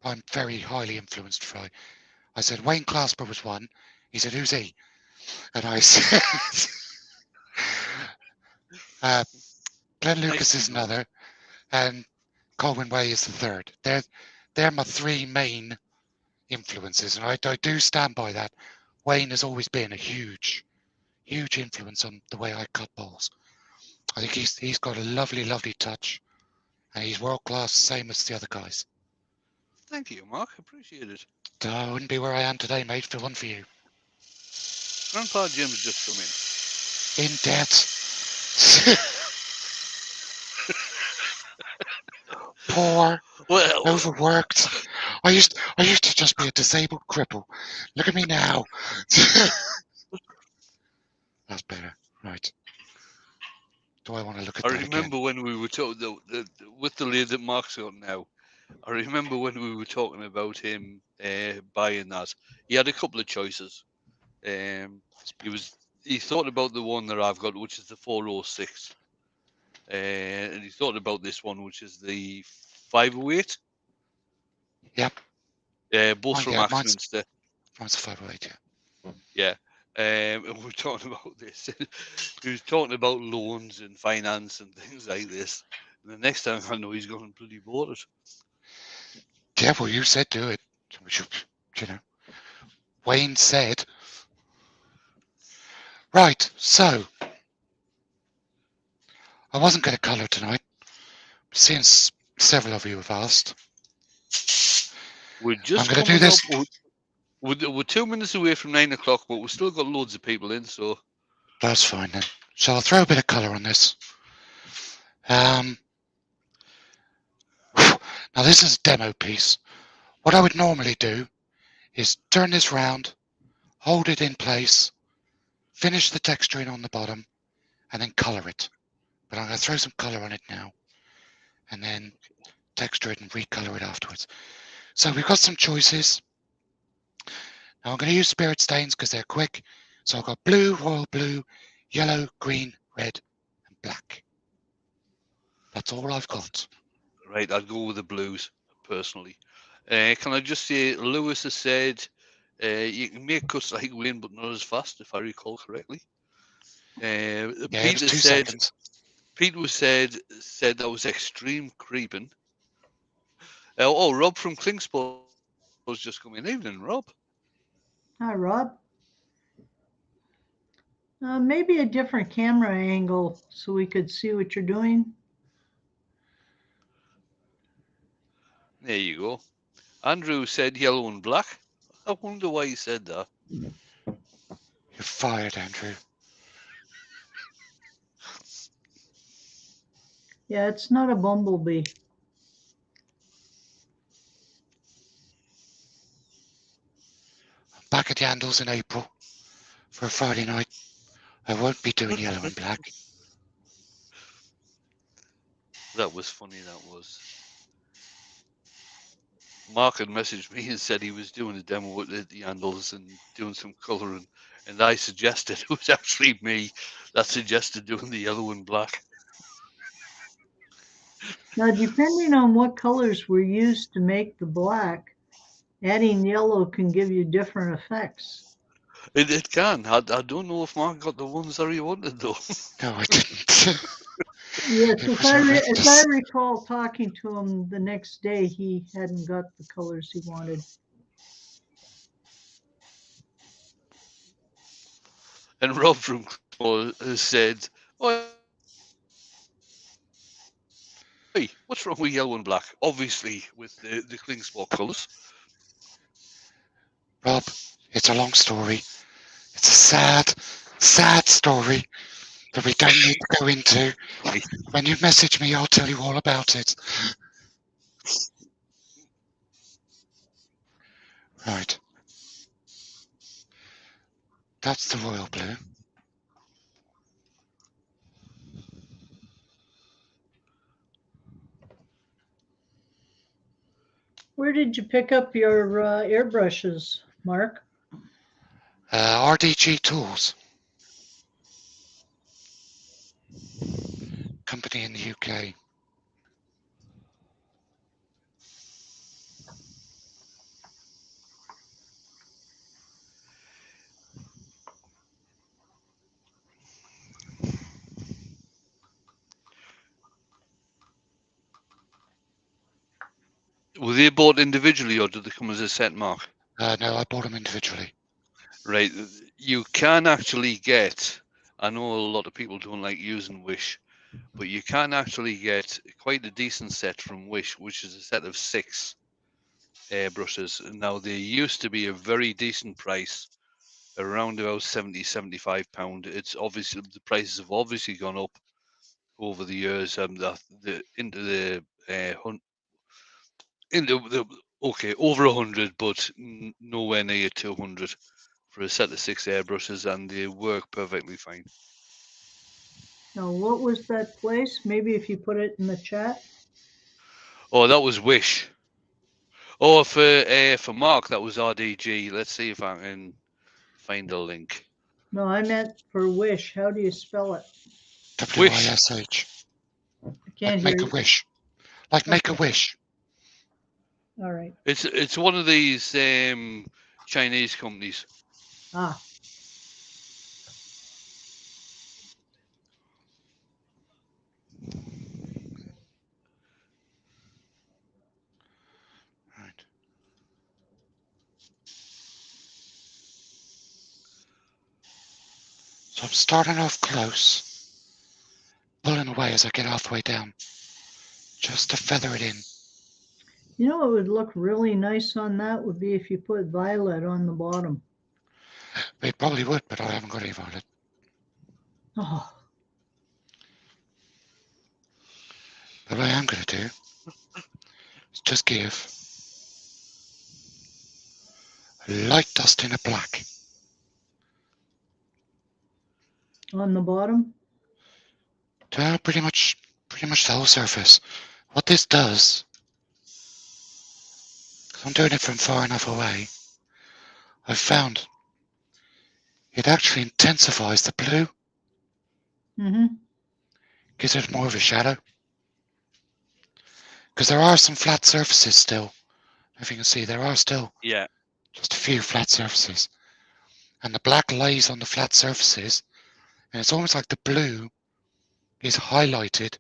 I'm very highly influenced by." I said Wayne Clasper was one. He said, "Who's he?" And I said, "Glenn Lucas Nice is people. another, and Colwyn Way is the third. They're my 3 main influences, and I do stand by that. Wayne has always been a huge influence on the way I cut bowls. I think he's got a lovely touch, and he's world class, same as the other guys. Thank you, Mark. Appreciate it. I wouldn't be where I am today, mate, if it wasn't for you. Grandpa Jim's just come in. In debt. Poor, Well, overworked. I used to just be a disabled cripple. Look at me now. That's better. Right. Do I want to look at I that again? remember when we were talking with the lid that Mark's got now. I remember when we were talking about him buying that. He had a couple of choices. He thought about the one that I've got, which is the 406, and he thought about this one, which is the 508. Yep. Both from Yeah, Axminster. mine's a 508, yeah. Yeah. And we were talking about this. He was talking about loans and finance and things like this. And the next time I know, he's gone and bloody bought it. Yeah, well, you said do it. You know, Wayne said. Right, so I wasn't going to colour tonight, since several of you have asked. We're I'm just going to do coming this. up. We're 2 minutes away from 9 o'clock, but we've still got loads of people in, so. That's fine then. So I'll throw a bit of colour on this. Now this is a demo piece. What I would normally do is turn this round, hold it in place, finish the texturing on the bottom, and then colour it. But I'm going to throw some colour on it now, and then texture it and recolour it afterwards. So we've got some choices. Now I'm going to use spirit stains because they're quick. So I've got blue, royal blue, yellow, green, red, and black. That's all I've got. Right, I'd go with the blues, personally. Can I just say, Lewis has said you can make cuts like Wayne, but not as fast, if I recall correctly. Yeah, it was Peter 2 said seconds. Peter said that was extreme creeping. Rob from Klingspell's just come in. Evening, Rob. hi, Rob. Maybe a different camera angle so we could see what you're doing. There you go. Andrew said yellow and black. I wonder why he said that. You're fired, Andrew. Yeah, it's not a bumblebee. I'm back at Yandles in April for a Friday night. I won't be doing yellow and black. That was funny, that was. Mark had messaged me and said he was doing a demo with the handles and doing some colouring, and I suggested it was actually me that suggested doing the yellow and black. Now, depending on what colors were used to make the black, adding yellow can give you different effects. It can. I don't know if Mark got the ones that he wanted though. No, I didn't. Yes, It if was if I horrendous. recall talking to him the next day, he hadn't got the colors he wanted. And Rob from Claymore has said, "Oi, what's wrong with yellow and black? Obviously, with the Klingspor colours." Rob, it's a long story. It's a sad, sad story that we don't need to go into. When you message me, I'll tell you all about it. Right. That's the royal blue. Where did you pick up your airbrushes, Mark? RDG Tools, company in the UK. Were they bought individually or did they come as a set, Mark? No, I bought them individually. Right. You can actually get, I know a lot of people don't like using Wish, but you can actually get quite a decent set from Wish, which is a set of 6 airbrushes. Now, they used to be a very decent price, around about 70 £75. It's obviously, the prices have obviously gone up over the years. Into the okay, over 100, but nowhere near 200 for a set of 6 airbrushes, and they work perfectly fine. Now, what was that place? Maybe if you put it in the chat. Oh, that was Wish. Oh, for Mark, that was RDG. Let's see if I can find a link. No, I meant for Wish. How do you spell it? Wish. WISH. I Like can't hear make a you. wish. Like make a Okay. wish. All right. It's one of these Chinese companies. Ah, Right. So I'm starting off close, pulling away as I get halfway down, just to feather it in. you know what would look really nice on that would be if you put violet on the bottom. It probably would, but I haven't got any violet. Oh, But what I am going to do is just give a light dusting of black. on the bottom? To pretty much the whole surface. What this does, because I'm doing it from far enough away, I've found it actually intensifies the blue, Mm-hmm. gives it more of a shadow. Because there are some flat surfaces still. If you can see, there are still Yeah. just a few flat surfaces. And the black lays on the flat surfaces, and it's almost like the blue is highlighted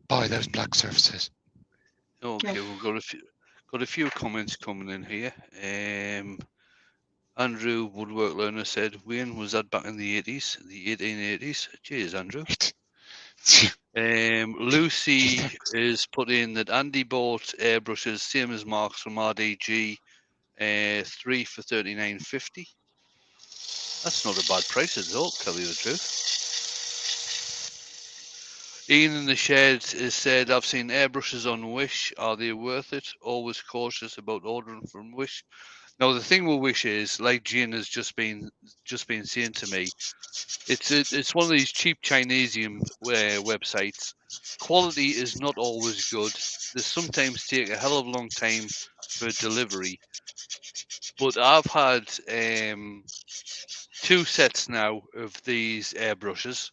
by those black surfaces. Okay, we've got a few comments coming in here. Andrew Woodwork Learner said, "Wayne, was that back in the 80s, the 1880s?" Cheers, Andrew. Lucy is put in that Andy bought airbrushes, same as Mark's from RDG, 3 for $39.50. That's not a bad price at all, to tell you the truth. Ian in the shed has said, "I've seen airbrushes on Wish. Are they worth it? Always cautious about ordering from Wish." Now the thing with Wish is, like Jane has just been saying to me, it's one of these cheap Chinesium websites. Quality is not always good. They sometimes take a hell of a long time for delivery. But I've had 2 sets now of these airbrushes.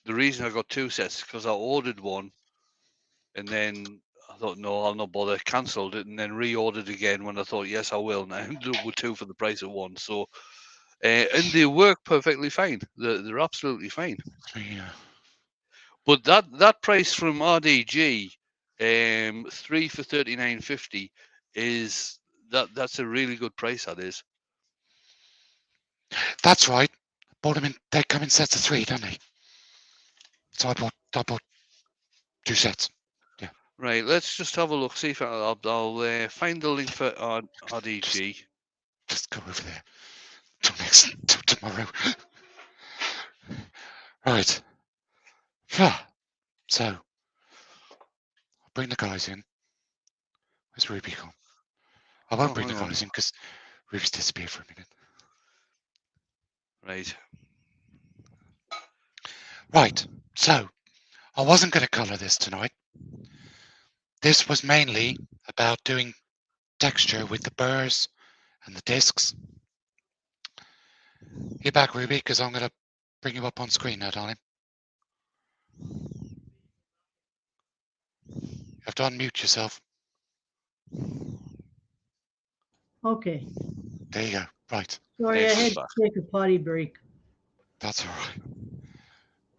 the reason I got 2 sets is because I ordered one, and then I thought, no, I'll not bother. Cancelled it, and then reordered again when I thought, yes, I will. And I ended up with 2 for the price of 1. So, and they work perfectly fine. They're absolutely fine. Yeah. But that price from RDG, 3 for 39.50, is that's a really good price. That is. That's right. Bought them in. They come in sets of 3, don't they? So I bought 2 sets. Right. Let's just have a look. See if I'll find the link for RDG. Just go over there. Till tomorrow. Right. So I'll bring the guys in. Where's Ruby gone? I won't bring the hang on. guys in because Ruby's disappeared for a minute. Right. Right. So I wasn't going to colour this tonight. This was mainly about doing texture with the burrs and the discs. You're back, Ruby, because I'm going to bring you up on screen now, darling. You have to unmute yourself. Okay. There you go. Right. Sorry, There I she's had to back. take a potty break. That's all right.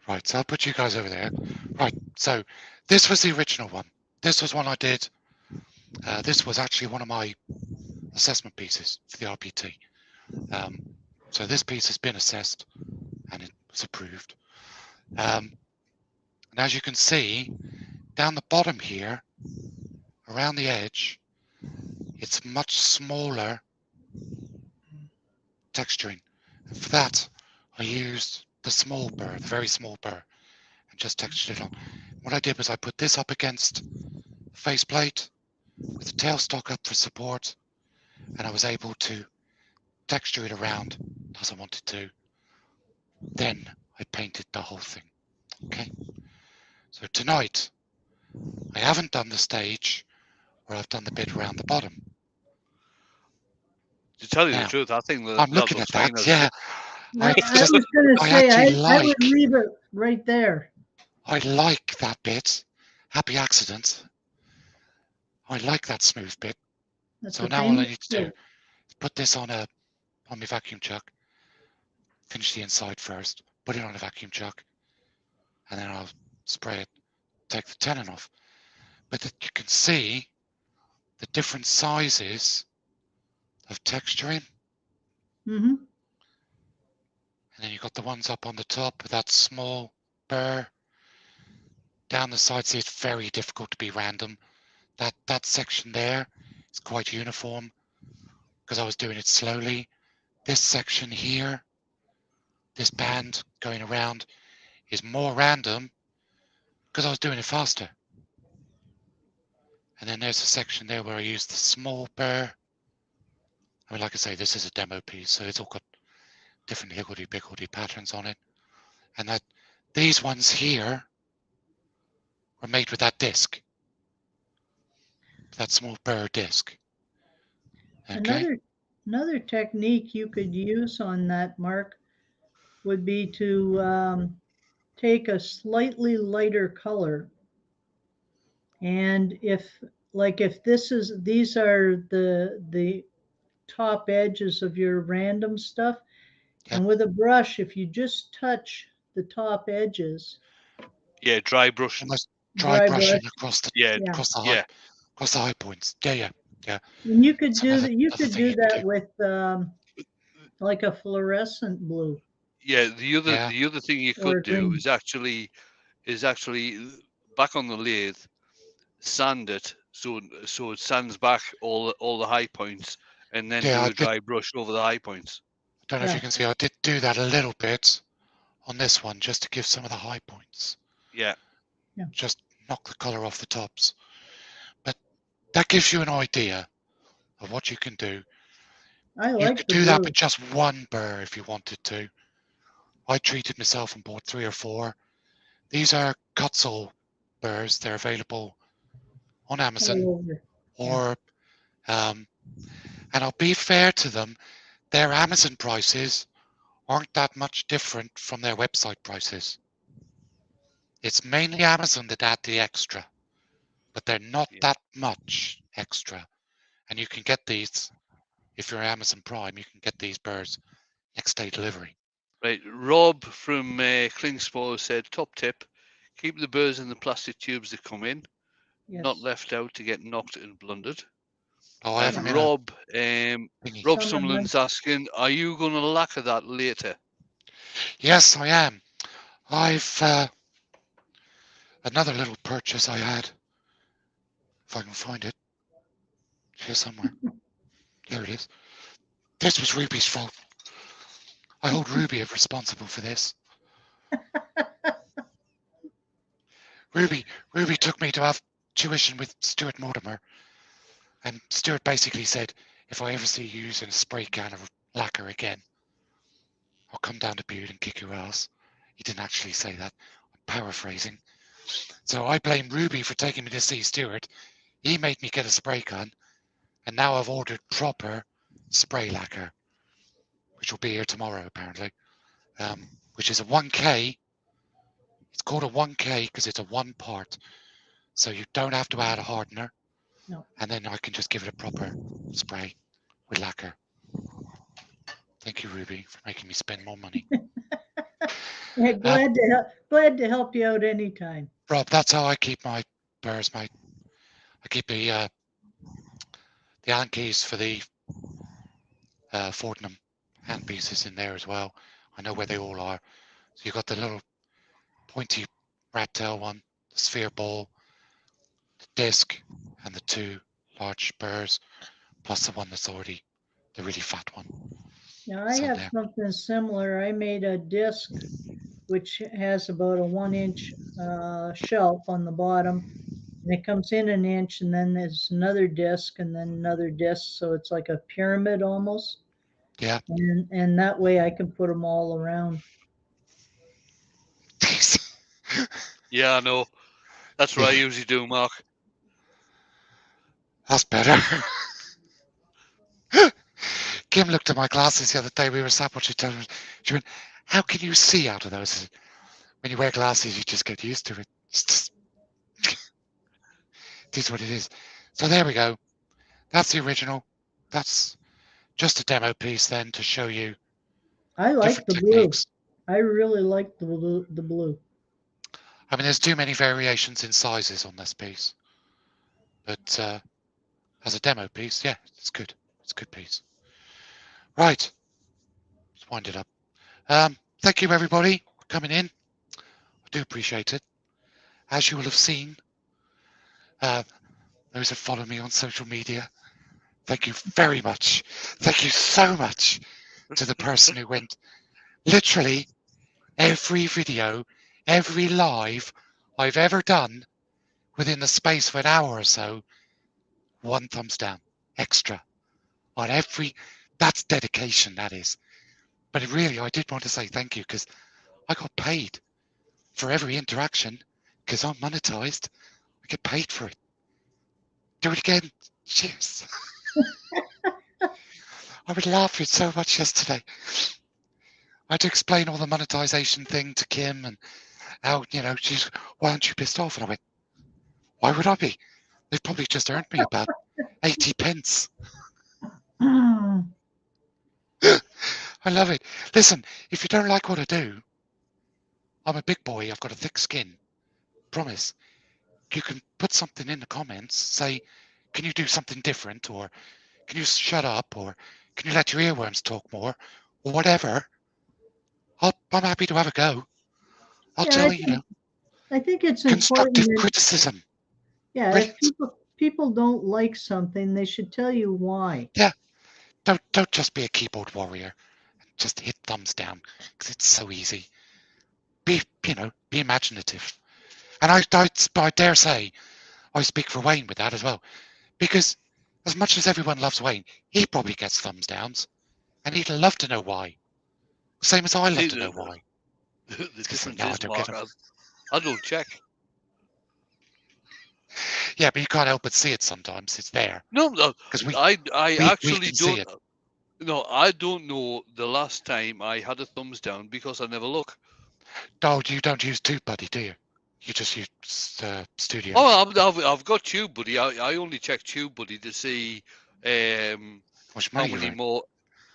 Right. So I'll put you guys over there. Right. So this was the original one. This was one I did. This was actually one of my assessment pieces for the RPT. So this piece has been assessed and it was approved. And as you can see, down the bottom here, around the edge, it's much smaller texturing. And for that, I used the small burr, the very small burr, and just textured it on. What I did was I put this up against the faceplate with the tailstock up for support, and I was able to texture it around as I wanted to. Then I painted the whole thing. Okay. So tonight, I haven't done the stage where I've done the bit around the bottom. To tell you Now, the truth, I think I'm that looking looks at that. fine as Yeah, I just, was going to I say, actually I would like, leave it right there. I like that bit. Happy accident. I like that smooth bit. That's So a now all I famous need to do quote. is put this on my vacuum chuck. Finish the inside first. Put it on a vacuum chuck, and then I'll spray it. Take the tenon off. But you can see the different sizes of texturing. Mm-hmm. And then you've got the ones up on the top with that small burr. Down the sides, it's very difficult to be random. That section there is quite uniform because I was doing it slowly. This section here, this band going around, is more random because I was doing it faster. And then there's a section there where I used the small burr. I mean, like I say, this is a demo piece, so it's all got different higgledy-piggledy patterns on it. And that these ones here were made with that disc, that small burr disc. Okay. Another technique you could use on that, Mark, would be to take a slightly lighter color. And if these are the top edges of your random stuff, Yep. and with a brush, if you just touch the top edges, Yeah, dry brushing. Almost dry brushing brush, across the Yeah, yeah. across the yeah. high points. Yeah. And you could That's do another that. You other could thing do you could that do. with like a fluorescent blue Yeah, Yeah. the other thing you or could do green. is actually back on the lathe, sand it so it sands back all the high points, and then Yeah, do I a did. dry brush over the high points. Don't know if you Yeah. can see. I did do that a little bit on this one just to give some of the high points. Yeah, Just knock the color off the tops. But that gives you an idea of what you can do. I You like could the do that with blue. just one burr if you wanted to. I treated myself and bought 3 or 4. These are Kutzall burrs. They're available on Amazon All over. or and I'll be fair to them, their Amazon prices aren't that much different from their website prices. It's mainly Amazon that add the extra, but they're not Yeah. that much extra. And you can get these, if you're Amazon Prime, you can get these burrs next day delivery. Right. Rob from Klingspor said, top tip, keep the burrs in the plastic tubes that come in, not Yes. left out to get knocked and blundered. Oh, I have And them in a Rob thingy. Summerlin's asking, are you going to lacquer that later? Yes, I am. I've another little purchase I had. If I can find it. Here somewhere. Here it is. This was Ruby's fault. I hold Ruby responsible for this. Ruby took me to have tuition with Stuart Mortimer, and Stuart basically said, if I ever see you using a spray can of lacquer again, I'll come down to Bude and kick your ass. He didn't actually say that. I'm paraphrasing. So I blame Ruby for taking me to see Stuart. He made me get a spray can, and now I've ordered proper spray lacquer, which will be here tomorrow apparently. Which is a 1K. It's called a 1K because it's a one part. So you don't have to add a hardener. No. And then I can just give it a proper spray with lacquer. Thank you, Ruby, for making me spend more money. Yeah, glad to help you out anytime. Rob, that's how I keep my burrs, mate. I keep the Allen keys for the Fortnum handpieces in there as well. I know where they all are. So you've got the little pointy rat tail one, the sphere ball, the disc, and the two large burrs, plus the one that's already the really fat one. Now I So have there. something similar. I made a disc which has about a 1 inch shelf on the bottom, and it comes in an inch, and then there's another disc, and then another disc, so it's like a pyramid almost. Yeah. And that way I can put them all around. Yeah, I know. That's what I usually do, Mark. That's better. Kim looked at my glasses the other day. We were sat watching television. She went, "How can you see out of those? When you wear glasses, you just get used to it. It's just, it is what it is." So there we go. That's the original. That's just a demo piece then to show you I like different the blue. techniques. I really like the blue. The blue. I mean, there's too many variations in sizes on this piece, but as a demo piece, yeah, it's good. It's a good piece. Right, let's wind it up. Thank you everybody for coming in. I do appreciate it. As you will have seen, those that follow me on social media, thank you very much. Thank you so much to the person who went literally every video, every live I've ever done within the space of an hour or so, one thumbs down extra on every. That's dedication, that is. But really, I did want to say thank you because I got paid for every interaction because I'm monetized. I get paid for it. Do it again. Cheers. I was laughing so much yesterday. I had to explain all the monetization thing to Kim and how, she's, why aren't you pissed off? And I went, why would I be? They've probably just earned me about 80 pence. I love it. Listen, if you don't like what I do, I'm a big boy. I've got a thick skin. Promise. You can put something in the comments. Say, can you do something different? Or can you shut up? Or can you let your earworms talk more? Or whatever. I'm happy to have a go. I'll Yeah, tell you, I think it's constructive important. criticism. Yeah, Brilliant. if people don't like something, they should tell you why. Yeah. Don't just be a keyboard warrior. Just hit thumbs down because it's so easy. Be imaginative. And I dare say I speak for Wayne with that as well. Because as much as everyone loves Wayne, he probably gets thumbs downs. And he'd love to know why. Same as I love to know why. The difference No, I is, don't get Mark, them. I don't check. Yeah, but you can't help but see it sometimes. It's there. No, Because I actually we can see don't. it. No, I don't know the last time I had a thumbs down because I never look. Oh, you don't use TubeBuddy, do you? You just use Studio. Oh, I've got Tube Buddy. I only check Tube Buddy to see How much how money you many earn? more.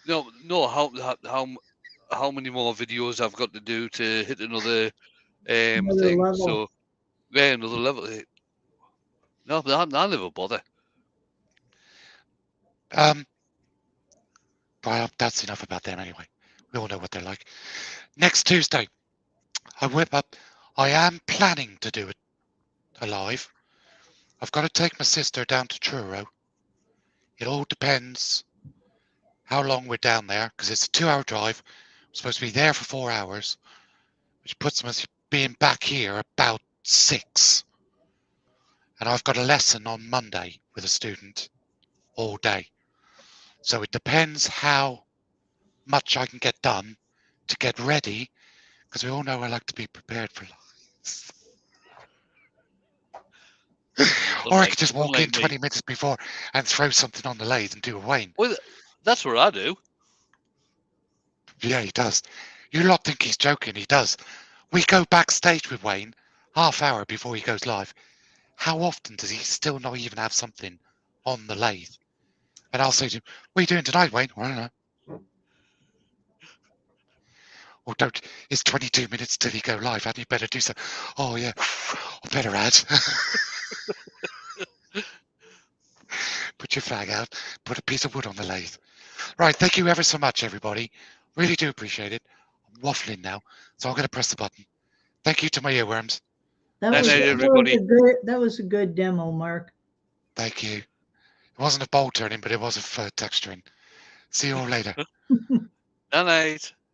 No, how many more videos I've got to do to hit another Another thing. level. So yeah, another level. No, I never bother. Well, that's enough about them anyway. We all know what they're like. Next Tuesday, I whip up. I am planning to do it alive. I've got to take my sister down to Truro. It all depends how long we're down there, because it's a 2-hour drive. I'm supposed to be there for 4 hours, which puts us being back here about 6. And I've got a lesson on Monday with a student all day. So it depends how much I can get done to get ready, because we all know I like to be prepared for life. Or I could just walk in 20 minutes before and throw something on the lathe and do a Wayne. Well, that's what I do. Yeah, he does. You lot think he's joking. He does. We go backstage with Wayne half hour before he goes live. How often does he still not even have something on the lathe? And I'll say to him, what are you doing tonight, Wayne? I don't know. Or don't, it's 22 minutes till he go live. Hadn't you better do so? Oh, yeah, I better add. Put your flag out. Put a piece of wood on the lathe. Right, thank you ever so much, everybody. Really do appreciate it. I'm waffling now, so I'm going to press the button. Thank you to my earworms. That Night was, night, that everybody. was a good. That was a good demo, Mark. Thank you. It wasn't a bolt turning, but it was a texturing. See you all later. Night night.